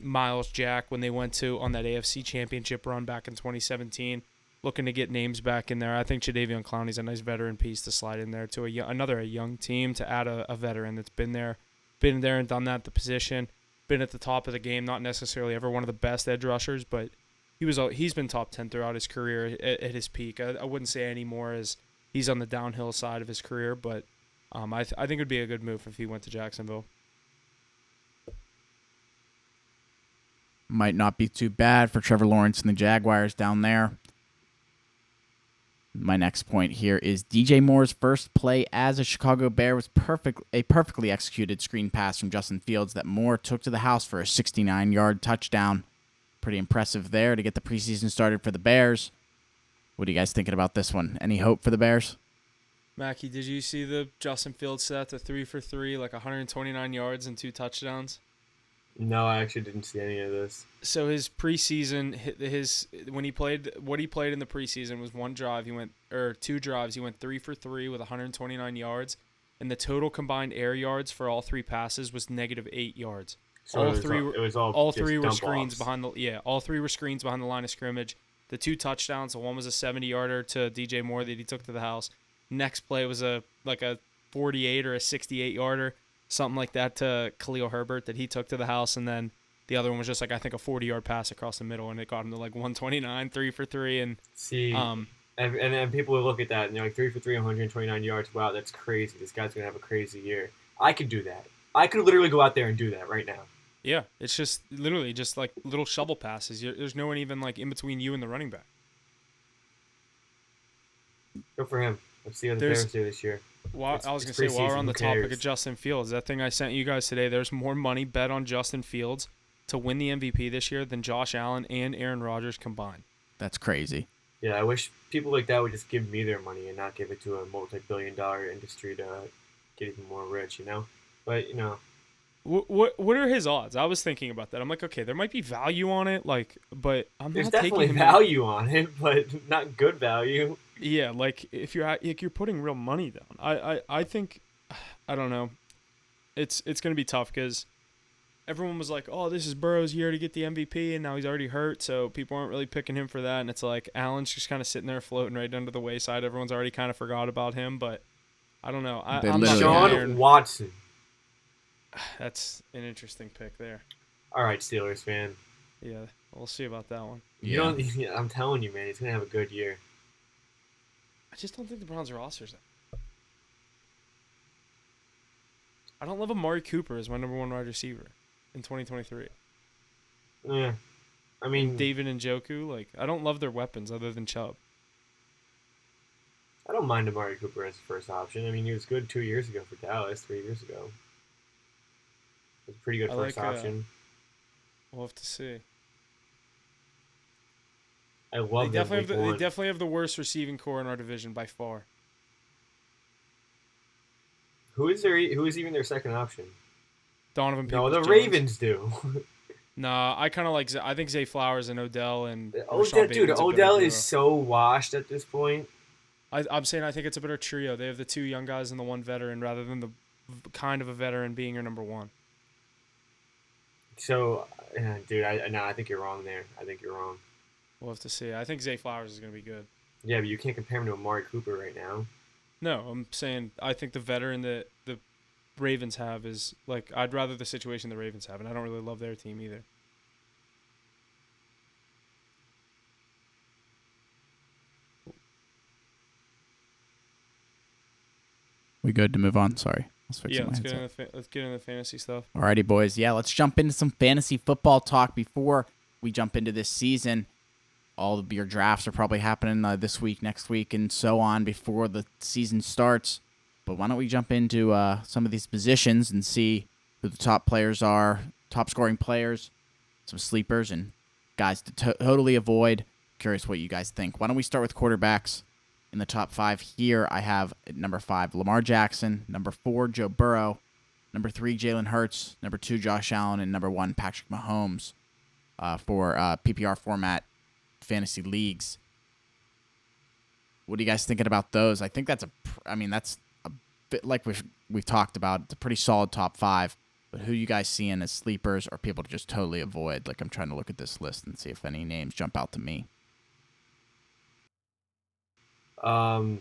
Miles Jack when they went on that AFC Championship run back in 2017. Looking to get names back in there. I think Jadeveon Clowney's a nice veteran piece to slide in there to another young team to add a veteran that's been there and done that at the position, been at the top of the game, not necessarily ever one of the best edge rushers, but he's been top 10 throughout his career at his peak. I wouldn't say anymore as he's on the downhill side of his career, but I think it would be a good move if he went to Jacksonville. Might not be too bad for Trevor Lawrence and the Jaguars down there. My next point here is DJ Moore's first play as a Chicago Bear was a perfectly executed screen pass from Justin Fields that Moore took to the house for a 69-yard touchdown. Pretty impressive there to get the preseason started for the Bears. What are you guys thinking about this one? Any hope for the Bears? Mackie, did you see the Justin Fields set to 3 for 3, like 129 yards and 2 touchdowns? No, I actually didn't see any of this. So his preseason, what he played in the preseason was 2 drives. He went 3 for 3 with 129 yards, and the total combined air yards for all 3 passes was -8 yards. So all three were screens behind all 3 were screens behind the line of scrimmage. The 2 touchdowns, one was a 70-yarder to DJ Moore that he took to the house. Next play was a 48 or a 68-yarder. Something like that to Khalil Herbert that he took to the house, and then the other one was just I think a 40-yard pass across the middle, and it got him to 129, 3 for 3, and and people will look at that and they're 3 for 3, 129 yards. Wow, that's crazy. This guy's gonna have a crazy year. I could do that. I could literally go out there and do that right now. Yeah, it's just literally just little shovel passes. There's no one even in between you and the running back. Go for him. Let's see how the Bears do this year. Well, I was going to say, while we're on the topic of Justin Fields, that thing I sent you guys today, there's more money bet on Justin Fields to win the MVP this year than Josh Allen and Aaron Rodgers combined. That's crazy. Yeah, I wish people like that would just give me their money and not give it to a multi-billion-dollar industry to get even more rich, But, What are his odds? I was thinking about that. I'm like, okay, there might be value on it, but I'm There's not definitely taking value on it, but not good value. Yeah, if you're putting real money down, I think, I don't know, it's gonna be tough because everyone was like, oh, this is Burrow's year to get the MVP, and now he's already hurt, so people aren't really picking him for that, and it's like Allen's just kind of sitting there floating right under the wayside. Everyone's already kind of forgot about him, but I don't know. I'm not Sean Watson. That's an interesting pick there. All right, Steelers fan. Yeah, we'll see about that one. I'm telling you, man, he's gonna have a good year. I just don't think the Browns' roster's that. I don't love Amari Cooper as my number 1 wide receiver in 2023. Yeah, I mean David Njoku. I don't love their weapons other than Chubb. I don't mind Amari Cooper as the first option. I mean, he was good 2 years ago for Dallas, 3 years ago. It was a pretty good first option. We'll have to see. I love They definitely have the worst receiving core in our division by far. Who is even their second option? Donovan No, Peoples-Jones. the Ravens do. Nah, I kind of I think Zay Flowers and Odell and Odell is so washed at this point. I'm saying I think it's a better trio. They have the 2 young guys and the 1 veteran rather than the kind of a veteran being your number 1. So, dude, I think you're wrong there. I think you're wrong. We'll have to see. I think Zay Flowers is going to be good. Yeah, but you can't compare him to Amari Cooper right now. No, I'm saying I think the veteran that the Ravens have is I'd rather the situation the Ravens have, and I don't really love their team either. We good to move on? Sorry. Let's get into the fantasy stuff. Alrighty, boys. Yeah, let's jump into some fantasy football talk before we jump into this season. All of your drafts are probably happening this week, next week, and so on before the season starts. But why don't we jump into some of these positions and see who the top players are, top scoring players, some sleepers, and guys to totally avoid. Curious what you guys think. Why don't we start with quarterbacks? In the top 5 here, I have at number 5, Lamar Jackson, number 4, Joe Burrow, number 3, Jalen Hurts, number 2, Josh Allen, and number 1, Patrick Mahomes for PPR format fantasy leagues. What are you guys thinking about those? I think that's a like we've talked about, it's a pretty solid top 5. But who you guys seeing as sleepers or people to just totally avoid? Like, I'm trying to look at this list and see if any names jump out to me. So,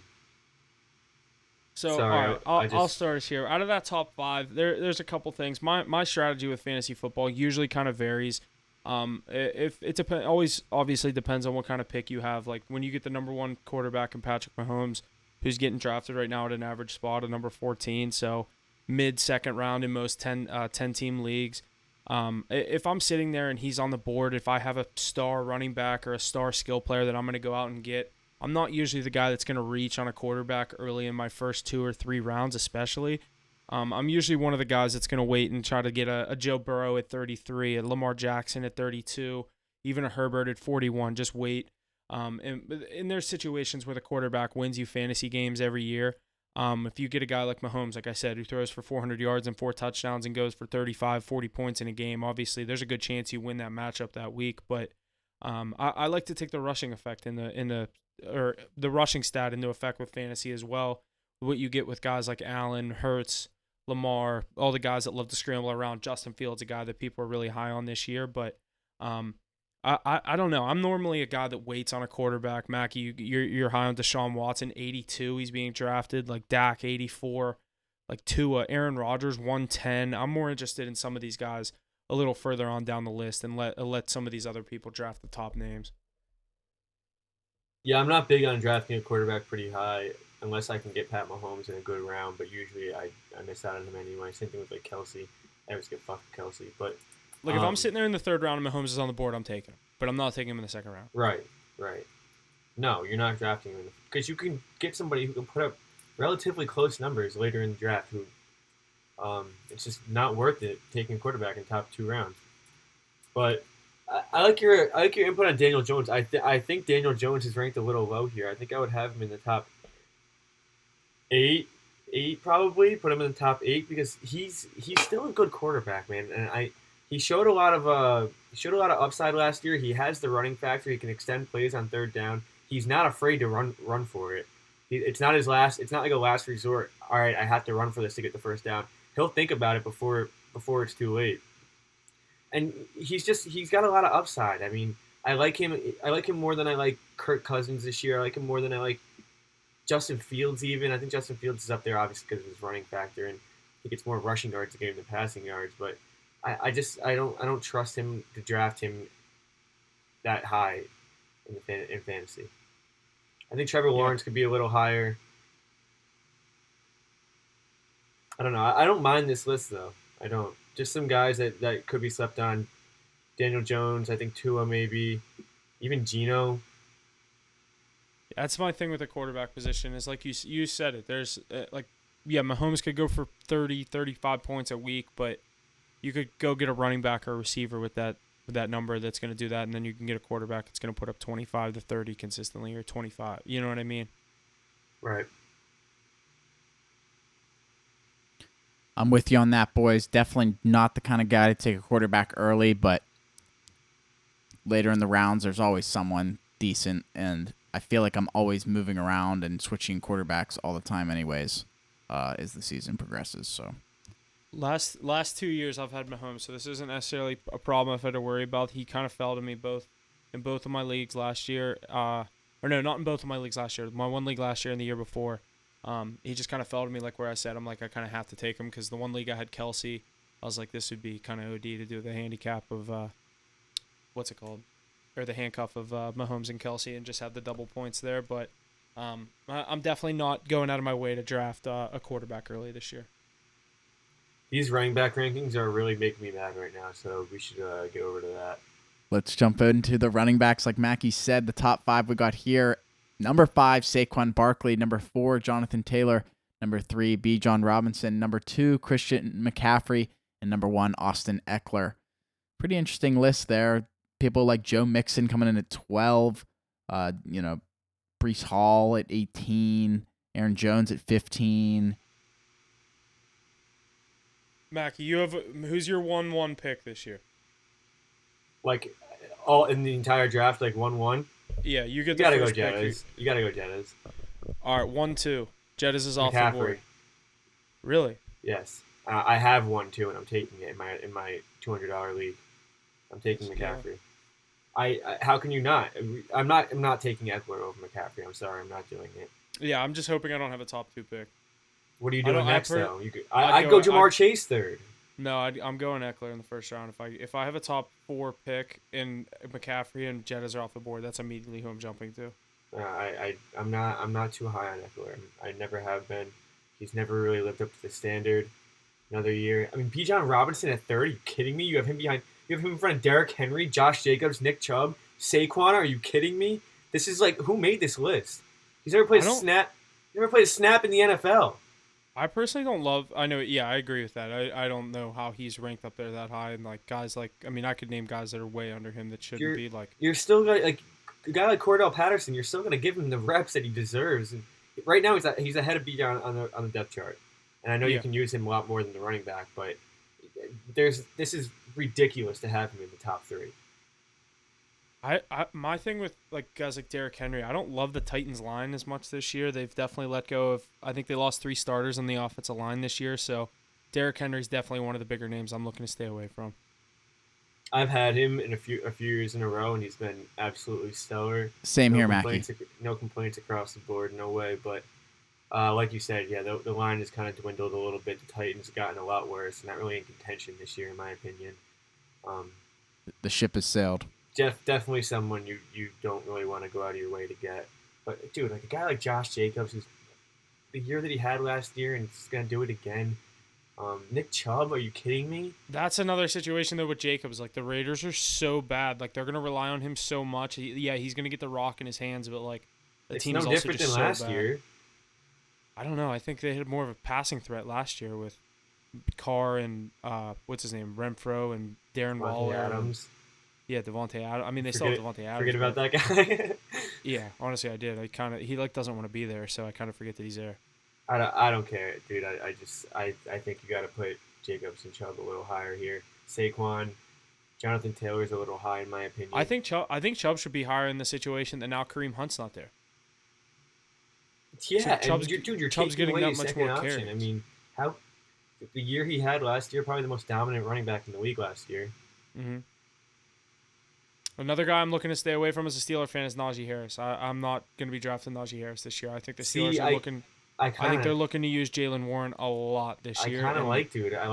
Sorry, all right, I'll start us here. Out of that top 5, there's a couple things. My strategy with fantasy football usually kind of varies. If it always obviously depends on what kind of pick you have. Like when you get the number 1 quarterback in Patrick Mahomes, who's getting drafted right now at an average spot of number 14, so mid-second round in most 10-team leagues. If I'm sitting there and he's on the board, if I have a star running back or a star skill player that I'm going to go out and get, I'm not usually the guy that's going to reach on a quarterback early in my first 2 or 3 rounds, especially. I'm usually one of the guys that's going to wait and try to get a Joe Burrow at 33, a Lamar Jackson at 32, even a Herbert at 41. Just wait. And there's situations where the quarterback wins you fantasy games every year. If you get a guy like Mahomes, like I said, who throws for 400 yards and 4 touchdowns and goes for 35, 40 points in a game, obviously there's a good chance you win that matchup that week. But I like to take the rushing effect or the rushing stat into effect with fantasy as well. What you get with guys like Allen, Hurts, Lamar, all the guys that love to scramble around. Justin Fields, a guy that people are really high on this year, but I don't know. I'm normally a guy that waits on a quarterback. Mackie, you're high on Deshaun Watson, 82. He's being drafted. Like Dak, 84. Like Tua, Aaron Rodgers, 110. I'm more interested in some of these guys a little further on down the list and let some of these other people draft the top names. Yeah, I'm not big on drafting a quarterback pretty high unless I can get Pat Mahomes in a good round, but usually I miss out on him anyway. Same thing with like Kelsey. I always get fucked with Kelsey. But if I'm sitting there in the 3rd round and Mahomes is on the board, I'm taking him. But I'm not taking him in the 2nd round. Right. No, you're not drafting him because you can get somebody who can put up relatively close numbers later in the draft. Who, it's just not worth it taking a quarterback in top 2 rounds. But I like your input on Daniel Jones. I think Daniel Jones is ranked a little low here. I think I would have him in the top 8 probably. Put him in the top 8 because he's still a good quarterback, man. And he showed a lot of upside last year. He has the running factor. He can extend plays on 3rd down. He's not afraid to run for it. It's not like a last resort. All right, I have to run for this to get the 1st down. He'll think about it before it's too late. And he's got a lot of upside. I mean, I like him more than I like Kirk Cousins this year. I like him more than I like Justin Fields even. I think Justin Fields is up there obviously because of his running factor and he gets more rushing yards a game than passing yards. But I don't trust him to draft him that high in fantasy. I think Trevor Lawrence could be a little higher. I don't know. I don't mind this list though. I don't. Just some guys that could be slept on. Daniel Jones, I think Tua maybe, even Geno. That's my thing with the quarterback position is like you said it. There's Mahomes could go for 30, 35 points a week, but you could go get a running back or a receiver with that number that's going to do that, and then you can get a quarterback that's going to put up 25 to 30 consistently or 25. You know what I mean? Right. I'm with you on that, boys. Definitely not the kind of guy to take a quarterback early, but later in the rounds, there's always someone decent, and I feel like I'm always moving around and switching quarterbacks all the time anyways as the season progresses. So last 2 years I've had Mahomes, so this isn't necessarily a problem I've had to worry about. He kind of fell to me in both of my leagues last year. Or no, not in both of my leagues last year. My one league last year and the year before. He just kind of fell to me like where I said I'm like I kind of have to take him because the one league I had Kelsey. I was like this would be kind of OD to do the handicap of what's it called? Or the handcuff of Mahomes and Kelsey and just have the double points there. But I'm definitely not going out of my way to draft a quarterback early this year. These running back rankings are really making me mad right now, so we should get over to that. Let's jump into the running backs. Like Mackie said, the top 5 we got here. Number 5, Saquon Barkley. Number 4, Jonathan Taylor. Number 3, B. John Robinson. Number 2, Christian McCaffrey. And number 1, Austin Eckler. Pretty interesting list there. People like Joe Mixon coming in at 12. Breece Hall at 18. Aaron Jones at 15. Mackie, who's your 1-1 pick this year? Like all in the entire draft, like 1-1. Yeah, you get the gotta go first pick. Jettas. You gotta go Jettas. All right, 1-2. Jettas is off the board. Really? Yes, I have one too, and I'm taking it in my $200 league. I'm taking Scale. McCaffrey. I how can you not? I'm not taking Eckler over McCaffrey. I'm sorry, I'm not doing it. Yeah, I'm just hoping I don't have a top 2 pick. What are you I doing don't. next though? I'd I'd go go. Jamar Chase third. No, I'm going Eckler in the first round. If I have a top 4 pick in McCaffrey and Jettas are off the board, that's immediately who I'm jumping to. I'm not too high on Eckler. I never have been. He's never really lived up to the standard. Another year. I mean, Bijan Robinson at third. Are you kidding me? You have him in front of Derrick Henry, Josh Jacobs, Nick Chubb, Saquon. Are you kidding me? This is like, who made this list? He's never played a snap. Never played a snap in the NFL. I personally don't love. I know. Yeah, I agree with that. I don't know how he's ranked up there that high, and like guys like. I mean, I could name guys that are way under him that shouldn't be like. You're still gonna like a guy like Cordell Patterson. You're still gonna give him the reps that he deserves. And right now he's ahead of Bijan on the depth chart. And I know you can use him a lot more than the running back, but this is ridiculous to have him in the top 3. My thing with like guys like Derrick Henry, I don't love the Titans line as much this year. They've definitely let go of. I think they lost 3 starters on the offensive line this year, so Derrick Henry's definitely one of the bigger names I'm looking to stay away from. I've had him in a few years in a row, and he's been absolutely stellar. Same here, Mackie. No complaints across the board, no way. But like you said, yeah, the line has kind of dwindled a little bit. The Titans have gotten a lot worse, not really in contention this year, in my opinion. The ship has sailed. Definitely someone you don't really want to go out of your way to get. But, dude, like a guy like Josh Jacobs, who's the year that he had last year and he's going to do it again. Nick Chubb, are you kidding me? That's another situation, though, with Jacobs. Like, the Raiders are so bad. Like, they're going to rely on him so much. He's going to get the rock in his hands, but, like, the team is also different just than last so bad. year. I don't know. I think they had more of a passing threat last year with Carr and, what's his name, Renfro and Darren Waller. Adams. Yeah, Devontae Adams. I mean, they still have Devontae Adams. Forget about that guy. Yeah, honestly, I did. He like doesn't want to be there, so I kind of forget that he's there. I don't care, dude. I think you got to put Jacobs and Chubb a little higher here. Saquon, Jonathan Taylor's a little high in my opinion. I think Chubb should be higher in the situation that now Kareem Hunt's not there. Yeah, so you're Chubb's getting getting away that much second more option. carries. I mean, how the year he had last year, probably the most dominant running back in the league last year. Mm-hmm. Another guy I'm looking to stay away from as a Steeler fan is Najee Harris. I'm not going to be drafting Najee Harris this year. I think the Steelers are looking. I think they're looking to use Jalen Warren a lot this year. I kind of like him, dude. I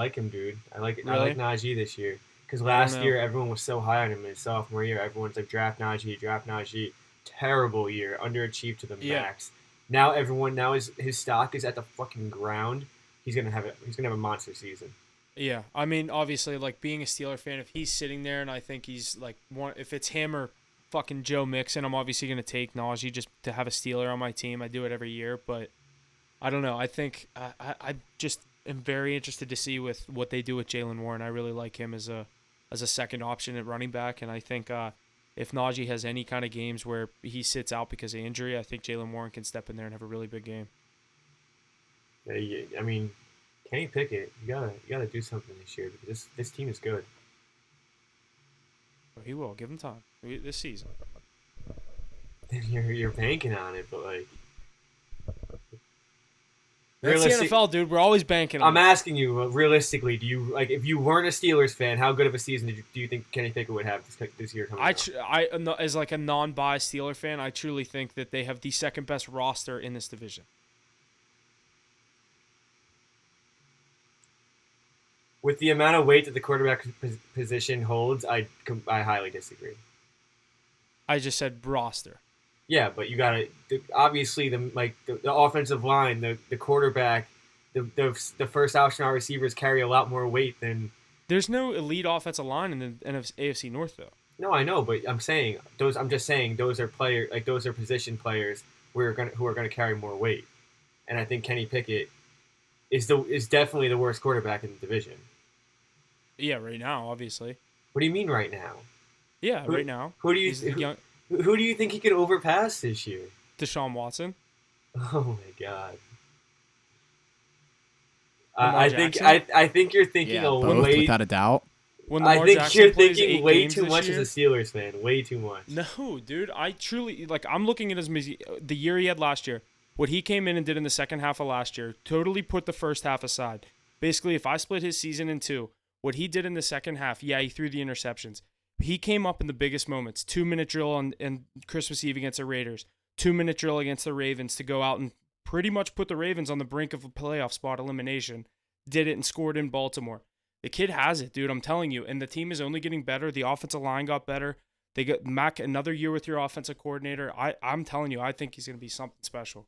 like Really? Najee this year because last year everyone was so high on him in his sophomore year. Everyone's like draft Najee. Terrible year, underachieved to the max. Now his stock is at the fucking ground. He's gonna have a monster season. Yeah, I mean, obviously, like being a Steeler fan, if he's sitting there and I think he's like if it's him or fucking Joe Mixon, I'm obviously gonna take Najee just to have a Steeler on my team. I do it every year, but I don't know. I think I just am very interested to see with what they do with Jalen Warren. I really like him as a second option at running back, and I think if Najee has any kind of games where he sits out because of injury, I think Jalen Warren can step in there and have a really big game. Yeah, I mean, Kenny Pickett, you gotta do something this year because this team is good. He will give him time this season. You're banking on it, but like. That's the NFL, dude. We're always banking on I'm asking you, realistically, do you like if you weren't a Steelers fan, how good of a season do you think Kenny Pickett would have this year coming up? As like a non-biased Steeler fan, I truly think that they have the second best roster in this division. With the amount of weight that the quarterback position holds, I highly disagree. I just said roster. Yeah, but you gotta obviously the offensive line, the quarterback, the first option receivers carry a lot more weight than. There's no elite offensive line in the AFC North though. No, I know, but I'm just saying those are position players who are gonna carry more weight, and I think Kenny Pickett is definitely the worst quarterback in the division. Yeah, right now, obviously. What do you mean right now? Yeah, right now. Who do you think he could overpass this year? Deshaun Watson. Oh my God. I think you're thinking without a doubt. I think you're thinking way too much as a Steelers fan. Way too much. No, dude. I truly I'm looking at the year he had last year. What he came in and did in the second half of last year, totally put the first half aside. Basically, if I split his season in two, what he did in the second half, yeah, he threw the interceptions. He came up in the biggest moments. 2-minute drill on Christmas Eve against the Raiders. 2-minute drill against the Ravens to go out and pretty much put the Ravens on the brink of a playoff spot elimination. Did it and scored in Baltimore. The kid has it, dude. I'm telling you. And the team is only getting better. The offensive line got better. They got Mac another year with your offensive coordinator. I'm telling you, I think he's going to be something special.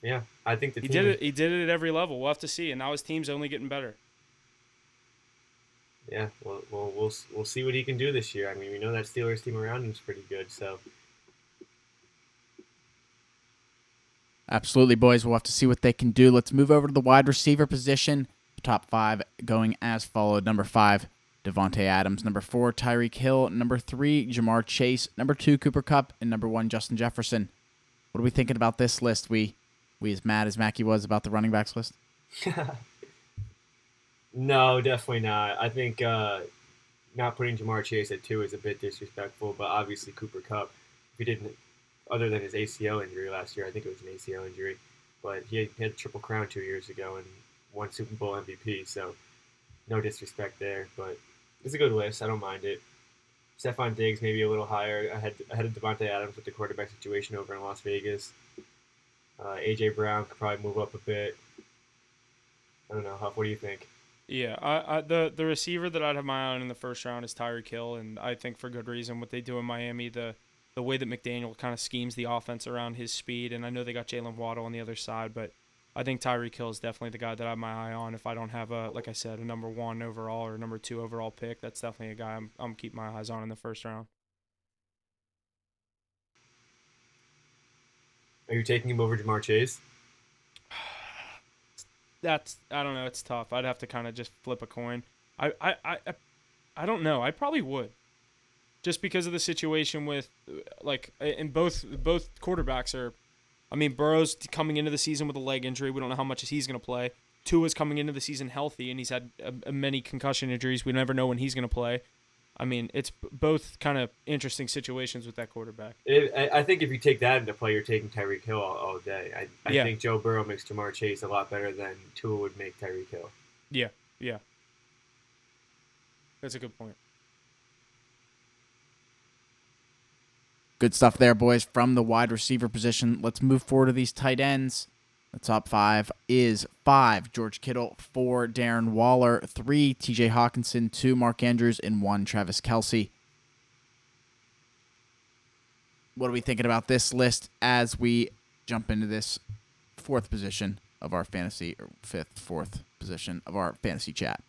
Yeah, I think he did it. He did it at every level. We'll have to see. And now his team's only getting better. Yeah, well, we'll see what he can do this year. I mean, we know that Steelers team around him is pretty good, so. Absolutely, boys. We'll have to see what they can do. Let's move over to the wide receiver position. Top 5 going as followed. Number 5, Devontae Adams. Number 4, Tyreek Hill. Number 3, Jamar Chase. Number 2, Cooper Kupp. And number 1, Justin Jefferson. What are we thinking about this list? We as mad as Mackie was about the running backs list? No, definitely not. I think not putting Jamar Chase at 2 is a bit disrespectful, but obviously Cooper Kupp, if he didn't, other than his ACL injury last year, I think it was an ACL injury, but he had the Triple Crown 2 years ago and won Super Bowl MVP, so no disrespect there, but it's a good list. I don't mind it. Stephon Diggs maybe a little higher ahead of Devontae Adams with the quarterback situation over in Las Vegas. A.J. Brown could probably move up a bit. I don't know. Huff, what do you think? Yeah, the receiver that I'd have my eye on in the first round is Tyreek Hill, and I think for good reason. What they do in Miami, the way that McDaniel kind of schemes the offense around his speed, and I know they got Jalen Waddle on the other side, but I think Tyreek Hill is definitely the guy that I have my eye on. If I don't have like I said, a number 1 overall or number 2 overall pick, that's definitely a guy I'm keeping my eyes on in the first round. Are you taking him over Jamar Chase? I don't know. It's tough. I'd have to kind of just flip a coin. I don't know. I probably would, just because of the situation with and both quarterbacks are. I mean, Burrow's coming into the season with a leg injury. We don't know how much he's going to play. Tua's coming into the season healthy, and he's had many concussion injuries. We never know when he's going to play. I mean, it's both kind of interesting situations with that quarterback. I think if you take that into play, you're taking Tyreek Hill all day. I think Joe Burrow makes Jamar Chase a lot better than Tua would make Tyreek Hill. Yeah. That's a good point. Good stuff there, boys, from the wide receiver position. Let's move forward to these tight ends. The top 5 is 5, George Kittle, 4, Darren Waller, 3, TJ Hawkinson, 2, Mark Andrews, and 1, Travis Kelce. What are we thinking about this list as we jump into this 4th position of our fantasy, or 4th position of our fantasy chat?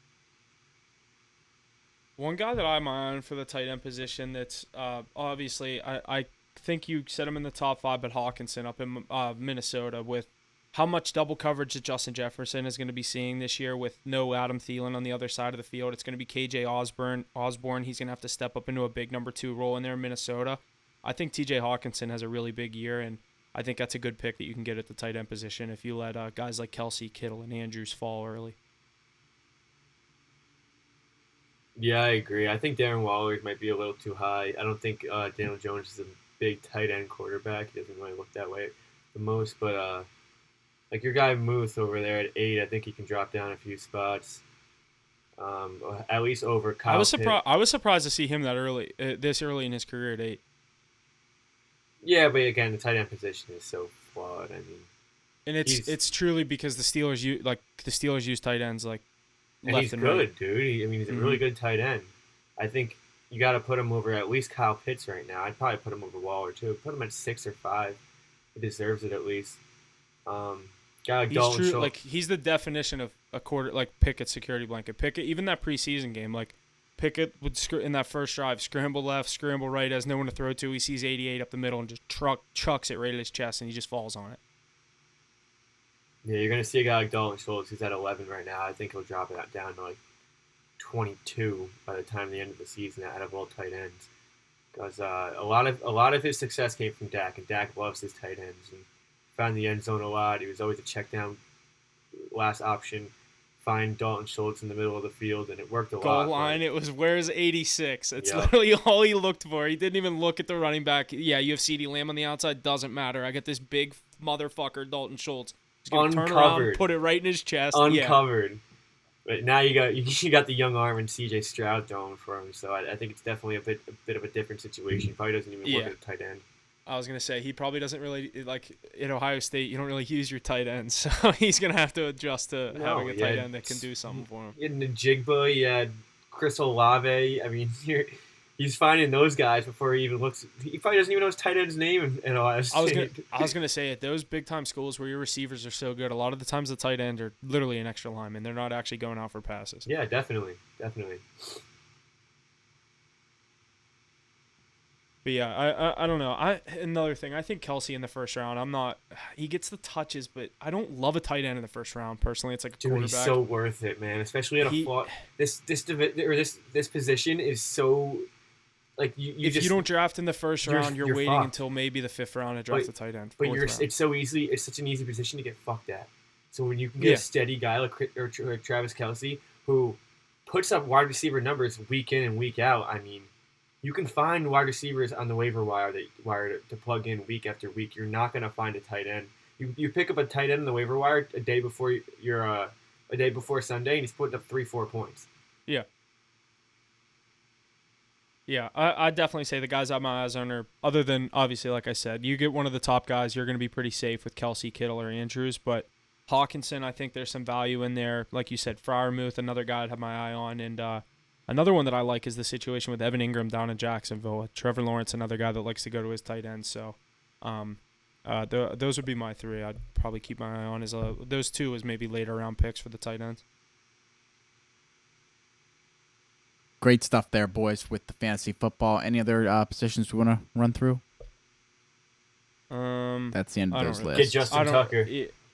One guy that I'm on for the tight end position that's obviously, I think you set him in the top 5, but Hawkinson up in Minnesota, with how much double coverage that Justin Jefferson is going to be seeing this year with no Adam Thielen on the other side of the field. It's going to be KJ Osborne. He's going to have to step up into a big number 2 role in there in Minnesota. I think TJ Hawkinson has a really big year, and I think that's a good pick that you can get at the tight end position if you let guys like Kelce, Kittle, and Andrews fall early. Yeah, I agree. I think Darren Waller might be a little too high. I don't think Daniel Jones is a big tight end quarterback. He doesn't really look that way the most, but like your guy Muth over there at 8, I think he can drop down a few spots. At least over Kyle I was surprised to see him that early, this early in his career at 8. Yeah, but again, the tight end position is so flawed. I mean, and it's truly because the Steelers use tight ends like and left he's and good, right. dude. He's a really good tight end. I think you got to put him over at least Kyle Pitts right now. I'd probably put him over Waller too. Put him at 6 or 5. He deserves it at least. He's the definition of a quarter, like Pickett's security blanket. Pickett, even that preseason game, like Pickett would in that first drive scramble left, scramble right, has no one to throw to. He sees 88 up the middle and just chucks it right at his chest, and he just falls on it. Yeah, you're gonna see a guy like Dalton Schultz. He's at 11 right now. I think he'll drop it down to like 22 by the time the end of the season out of all tight ends, because a lot of his success came from Dak, and Dak loves his tight ends and found the end zone a lot. He was always a check down last option find Dalton Schultz in the middle of the field, and it worked a lot. Goal line, it was, where's 86? It's Yep. literally all he looked for. He didn't even look at the running back. Yeah, you have CeeDee Lamb on the outside. Doesn't matter. I got this big motherfucker, Dalton Schultz. He's going to turn around, put it right in his chest. Uncovered. Yeah. But now you got the young arm and C.J. Stroud going for him, so I think it's definitely a bit of a different situation. He probably doesn't even look at a tight end. I was going to say, he probably doesn't really, like, in Ohio State, you don't really use your tight ends, so he's going to have to adjust to having a tight end that can do something for him. You had Njigba, you had Chris Olave. I mean, he's finding those guys before he even looks. He probably doesn't even know his tight end's name in Ohio State. I was gonna say, at those big-time schools where your receivers are so good, a lot of the times the tight end are literally an extra lineman. They're not actually going out for passes. Yeah, definitely. But yeah, I don't know. Another thing, I think Kelsey in the first round, he gets the touches, but I don't love a tight end in the first round personally. It's like a quarterback. He's so worth it, man. Especially at a flaw. This position is so like if you don't draft in the first round, you're waiting until maybe the fifth round to draft a tight end. But it's such an easy position to get fucked at. So when you can get a steady guy like Travis Kelce who puts up wide receiver numbers week in and week out, I mean. You can find wide receivers on the waiver wire to plug in week after week. You're not going to find a tight end. You pick up a tight end on the waiver wire a day before Sunday, and he's putting up 3-4 points. Yeah. Yeah, I definitely say the guys I have my eyes on are, other than obviously, like I said, you get one of the top guys, you're going to be pretty safe with Kelsey, Kittle, or Andrews. But Hawkinson, I think there's some value in there. Like you said, Freiermuth, another guy I'd have my eye on, and another one that I like is the situation with Evan Ingram down in Jacksonville. Trevor Lawrence, another guy that likes to go to his tight end. So those would be my three. I'd probably keep my eye on. Those two as maybe later round picks for the tight ends. Great stuff there, boys, with the fantasy football. Any other positions we want to run through? That's the end of those lists. Get Justin Tucker.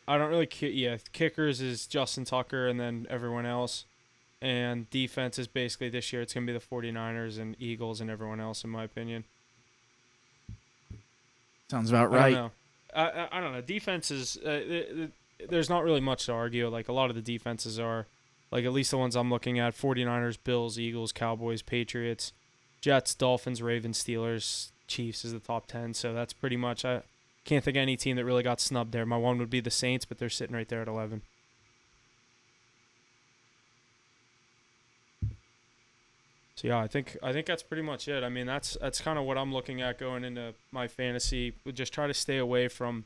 I don't really kickers is Justin Tucker and then everyone else. And defense is basically this year it's going to be the 49ers and Eagles and everyone else, in my opinion. Sounds about right. I don't know. Defense is there's not really much to argue. Like, a lot of the defenses are, like, at least the ones I'm looking at, 49ers, Bills, Eagles, Cowboys, Patriots, Jets, Dolphins, Ravens, Steelers, Chiefs is the top 10. So that's pretty much, I can't think of any team that really got snubbed there. My one would be the Saints, but they're sitting right there at 11. So yeah, I think that's pretty much it. I mean, that's kind of what I'm looking at going into my fantasy. We'll just try to stay away from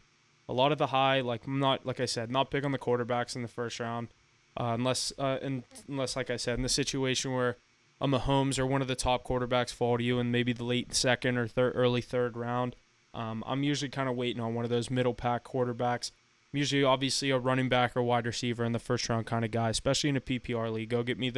a lot of the high. Like, I'm not, like I said, not big on the quarterbacks in the first round, unless like I said, in the situation where a Mahomes or one of the top quarterbacks fall to you in maybe the late second or early third round. I'm usually kind of waiting on one of those middle pack quarterbacks. I'm usually obviously a running back or wide receiver in the first round kind of guy, especially in a PPR league. Go get me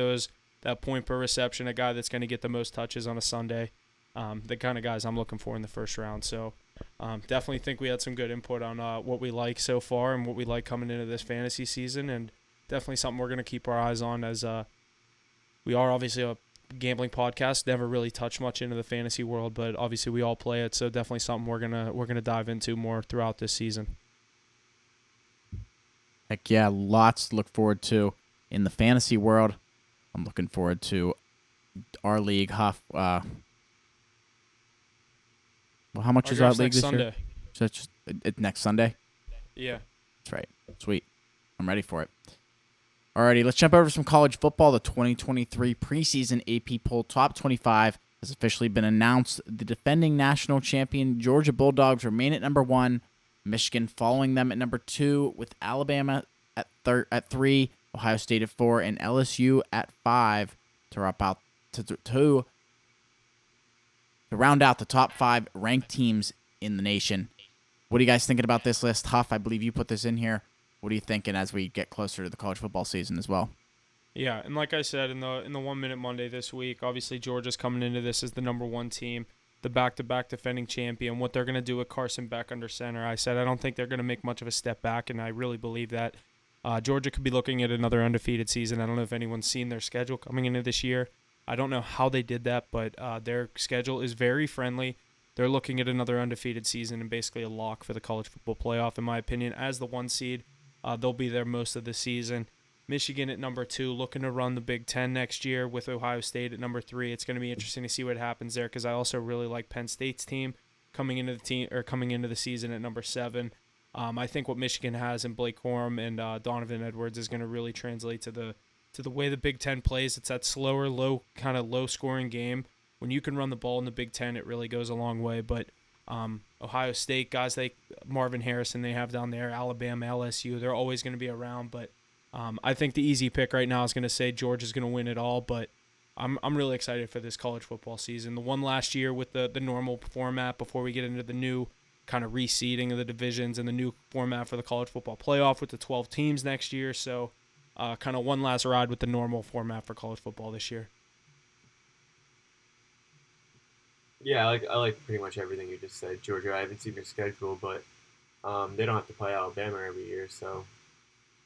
that point per reception, a guy that's going to get the most touches on a Sunday, the kind of guys I'm looking for in the first round. So definitely think we had some good input on what we like so far and what we like coming into this fantasy season, and definitely something we're going to keep our eyes on, as we are obviously a gambling podcast, never really touched much into the fantasy world, but obviously we all play it, so definitely something we're gonna dive into more throughout this season. Heck yeah, lots to look forward to in the fantasy world. I'm looking forward to our league. How much is our league this Sunday. year? So it's just next Sunday? Yeah. That's right. Sweet. I'm ready for it. Alrighty, let's jump over to some college football. The 2023 preseason AP poll top 25 has officially been announced. The defending national champion Georgia Bulldogs remain at number 1. Michigan following them at number 2, with Alabama at 3. Ohio State at 4, and LSU at 5 to round out the top 5 ranked teams in the nation. What are you guys thinking about this list? Huff, I believe you put this in here. What are you thinking as we get closer to the college football season as well? Yeah, and like I said in the 1 Minute Monday this week, obviously Georgia's coming into this as the number 1 team, the back-to-back defending champion. What they're going to do with Carson Beck under center, I said I don't think they're going to make much of a step back, and I really believe that. Georgia could be looking at another undefeated season. I don't know if anyone's seen their schedule coming into this year. I don't know how they did that, but their schedule is very friendly. They're looking at another undefeated season and basically a lock for the college football playoff, in my opinion. As the 1 seed, they'll be there most of the season. Michigan at number 2, looking to run the Big Ten next year with Ohio State at number 3. It's going to be interesting to see what happens there because I also really like Penn State's team coming into the season at number 7. I think what Michigan has in Blake Corum and Donovan Edwards is going to really translate to the way the Big Ten plays. It's that slower, low scoring game. When you can run the ball in the Big Ten, it really goes a long way. But Ohio State guys like Marvin Harrison they have down there, Alabama, LSU, they're always going to be around. But I think the easy pick right now is going to say Georgia's going to win it all. But I'm really excited for this college football season. The one last year with the normal format before we get into the new kind of reseeding of the divisions and the new format for the college football playoff with the 12 teams next year. So kind of one last ride with the normal format for college football this year. Yeah, I like pretty much everything you just said, Georgia. I haven't seen their schedule, but they don't have to play Alabama every year, so.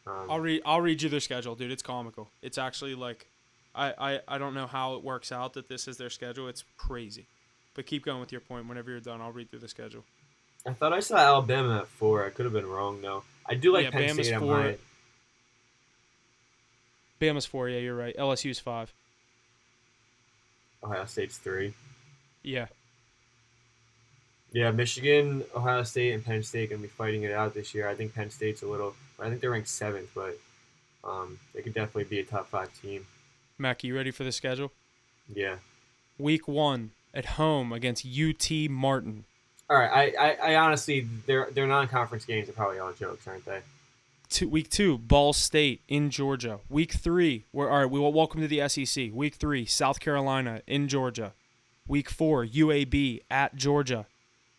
I'll read you their schedule, dude. It's comical. It's actually like, I don't know how it works out that this is their schedule. It's crazy. But keep going with your point. Whenever you're done, I'll read through the schedule. I thought I saw Alabama at 4. I could have been wrong, though. I do like Penn Bama's State. 4. Bama's 4, yeah, you're right. LSU's 5. Ohio State's 3. Yeah. Yeah, Michigan, Ohio State, and Penn State going to be fighting it out this year. I think Penn State's I think they're ranked 7th, but they could definitely be a top 5 team. Mac, you ready for the schedule? Yeah. Week 1 at home against UT Martin. All right, I honestly, their non-conference games are probably all jokes, aren't they? Week 2, Ball State in Georgia. Week 3, we will welcome to the SEC. Week 3, South Carolina in Georgia. Week 4, UAB at Georgia.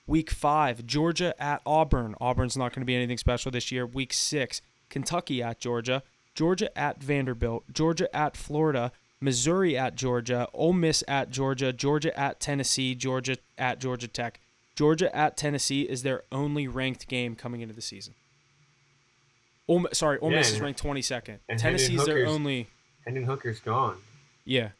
Week 5, Georgia at Auburn. Auburn's not going to be anything special this year. Week 6, Kentucky at Georgia. Georgia at Vanderbilt. Georgia at Florida. Missouri at Georgia. Ole Miss at Georgia. Georgia at Tennessee. Georgia at Georgia Tech. Georgia at Tennessee is their only ranked game coming into the season. Ole Miss is ranked 22nd. Tennessee's their only. Hendon Hooker's gone. Yeah.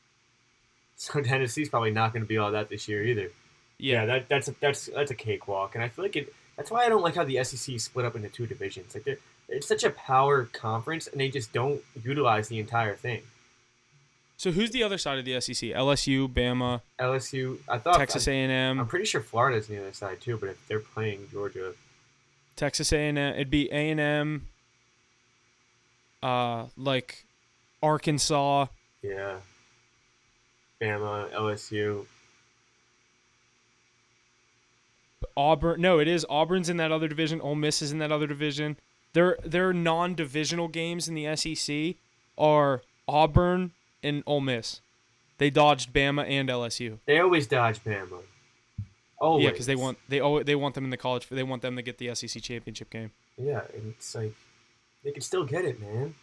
So Tennessee's probably not going to be all that this year either. Yeah, that's a cakewalk, and I feel like that's why I don't like how the SEC is split up into 2 divisions. Like it's such a power conference, and they just don't utilize the entire thing. So who's the other side of the SEC? LSU, Bama, LSU. I thought Texas A&M. I'm pretty sure Florida's the other side too, but if they're playing Georgia, Texas A&M, it'd be A&M. Like Arkansas. Yeah. Bama, LSU. Auburn. No, it is. Auburn's in that other division. Ole Miss is in that other division. Their non-divisional games in the SEC are Auburn and Ole Miss. They dodged Bama and LSU. They always dodge Bama. Always. Yeah, because they want them in the college. They want them to get the SEC championship game. Yeah, and it's like they can still get it, man.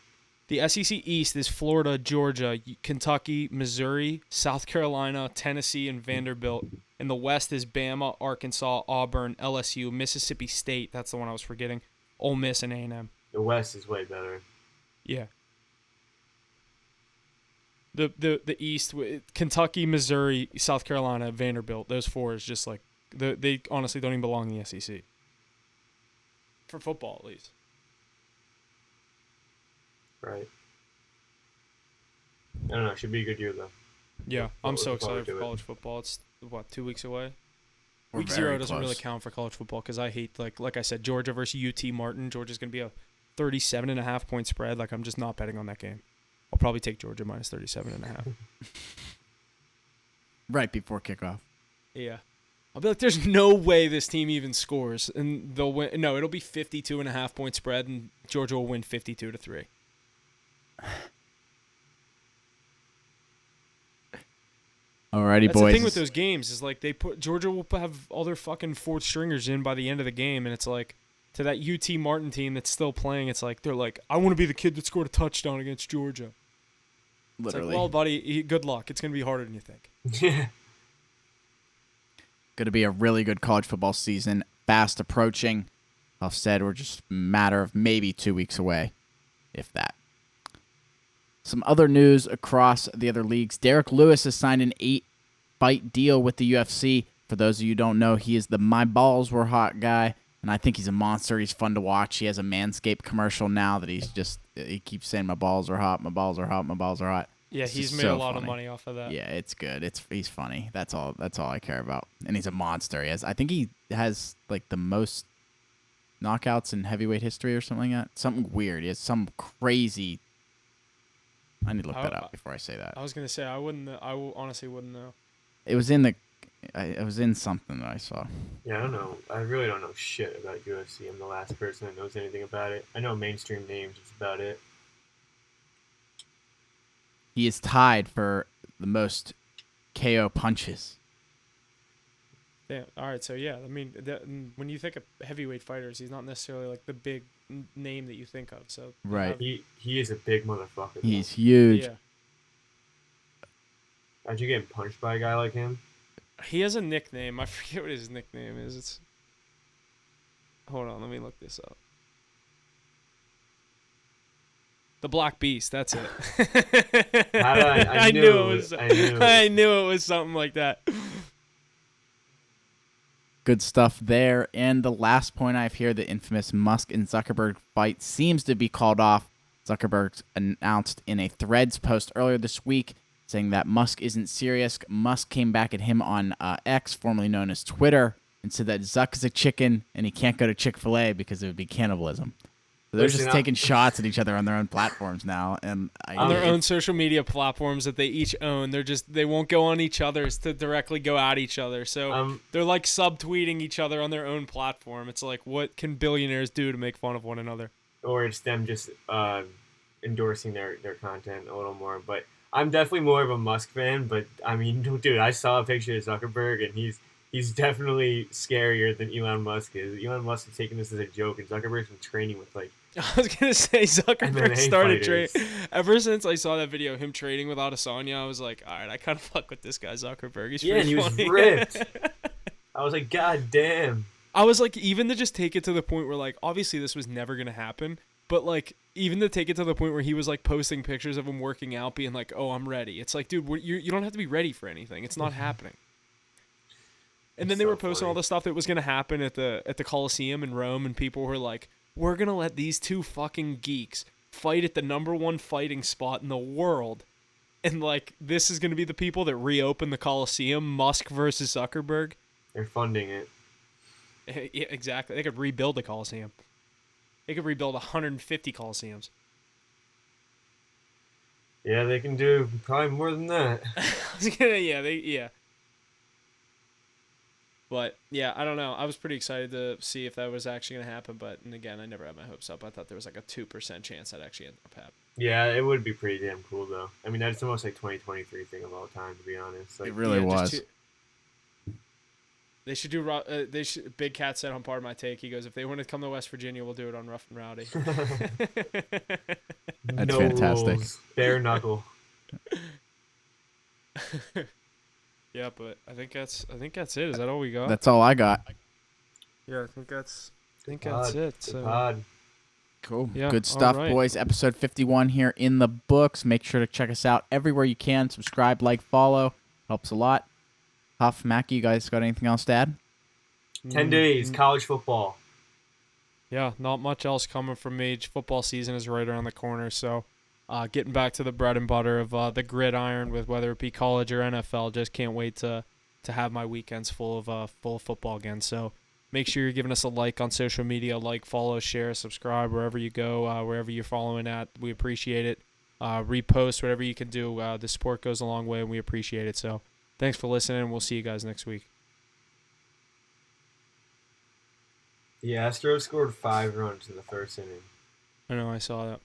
The SEC East is Florida, Georgia, Kentucky, Missouri, South Carolina, Tennessee, and Vanderbilt. And the West is Bama, Arkansas, Auburn, LSU, Mississippi State. That's the one I was forgetting. Ole Miss and A&M. The West is way better. Yeah. The East, Kentucky, Missouri, South Carolina, Vanderbilt. Those 4 is just like they honestly don't even belong in the SEC. For football, at least. Right. I don't know. Should be a good year, though. Yeah, I'm so excited for college football. It's, 2 weeks away? We're Week 0 doesn't really count for college football because I hate, like I said, Georgia versus UT Martin. Georgia's going to be a 37.5 point spread. Like, I'm just not betting on that game. I'll probably take Georgia minus 37.5. Right before kickoff. Yeah. I'll be like, there's no way this team even scores. And they'll win. No, it'll be 52.5 point spread, and Georgia will win 52-3. Alrighty, That's boys. the thing with those games is like Georgia will have all their fucking 4th stringers in by the end of the game, and it's like to that UT Martin team that's still playing, it's like they're like, I want to be the kid that scored a touchdown against Georgia. Literally. It's like, well, buddy, good luck. It's gonna be harder than you think. Yeah. Going to be a really good college football season, fast approaching. I've said we're just a matter of maybe 2 weeks away, if that. Some other news across the other leagues. Derek Lewis has signed an 8-fight deal with the UFC. For those of you who don't know, he is the My Balls Were Hot guy. And I think he's a monster. He's fun to watch. He has a Manscaped commercial now that he keeps saying, my balls are hot, my balls are hot, my balls are hot. Yeah, It's he's just made so a lot funny. of money off of that. Yeah, it's good. He's funny. That's all I care about. And he's a monster. I think he has like the most knockouts in heavyweight history or something like that. Something weird. He has some crazy. I need to look that up before I say that. I was gonna say I honestly wouldn't know. It was in something that I saw. Yeah, I don't know. I really don't know shit about UFC. I'm the last person that knows anything about it. I know mainstream names. That's about it. He is tied for the most KO punches. Damn. All right. So yeah, I mean, when you think of heavyweight fighters, he's not necessarily like the big name that you think of. So Right. He is a big motherfucker. He's huge. Yeah. How'd you get punched by a guy like him? He has a nickname. I forget what his nickname is. Hold on, let me look this up. The Black Beast. That's it. I knew it was something like that. Good stuff there. And the last point I have here, the infamous Musk and Zuckerberg fight seems to be called off. Zuckerberg announced in a Threads post earlier this week saying that Musk isn't serious. Musk came back at him on X, formerly known as Twitter, and said that Zuck is a chicken and he can't go to Chick-fil-A because it would be cannibalism. So they're just taking shots at each other on their own platforms now, and on their own social media platforms that they each own. They won't go on each other's to directly go at each other. So they're like subtweeting each other on their own platform. It's like, what can billionaires do to make fun of one another? Or it's them just endorsing their content a little more. But I'm definitely more of a Musk fan. But I mean, dude, I saw a picture of Zuckerberg, and he's definitely scarier than Elon Musk is. Elon Musk is taking this as a joke, and Zuckerberg's been training with like. I was gonna say Zuckerberg MMA started fighters. training. Ever since I saw that video of him trading with Adesanya, I was like, all right, I kind of fuck with this guy Zuckerberg. He's and he was funny. ripped. I was like, God damn. I was like, even to just take it to the point where like, obviously this was never gonna happen, but like, even to take it to the point where he was like posting pictures of him working out, being like, oh, I'm ready. It's like, dude, you don't have to be ready for anything. It's not happening. And then they were posting all the stuff that was gonna happen at the Coliseum in Rome, and people were like, we're going to let these two fucking geeks fight at the #1 fighting spot in the world. And, like, this is going to be the people that reopen the Coliseum, Musk versus Zuckerberg. They're funding it. Yeah, exactly. They could rebuild the Coliseum. They could rebuild 150 Coliseums. Yeah, they can do probably more than that. Yeah. But, yeah, I don't know. I was pretty excited to see if that was actually going to happen. But, and again, I never had my hopes up. I thought there was like a 2% chance that actually ended up happening. Yeah, it would be pretty damn cool, though. I mean, that's the most like 2023 thing of all time, to be honest. Like, it really was. They should do. Big Cat said on Part of My Take. He goes, if they want to come to West Virginia, we'll do it on Rough and Rowdy. That's no fantastic. rules, bare knuckle. Yeah, but I think that's it. Is that all we got? That's all I got. Yeah, I think that's Pod. it. Good So pod. Cool. Yeah, Good stuff, all right. boys. Episode 51 here in the books. Make sure to check us out everywhere you can. Subscribe, like, follow. Helps a lot. Huff, Mackie, you guys got anything else to add? 10 days, college football. Yeah, not much else coming from me. Football season is right around the corner, so getting back to the bread and butter of the gridiron with whether it be college or NFL. Just can't wait to have my weekends full of football again. So make sure you're giving us a like on social media, like, follow, share, subscribe wherever you go, wherever you're following at. We appreciate it. Repost, whatever you can do. The support goes a long way, and we appreciate it. So thanks for listening. We'll see you guys next week. The Astros scored 5 runs in the first inning. I know, I saw that.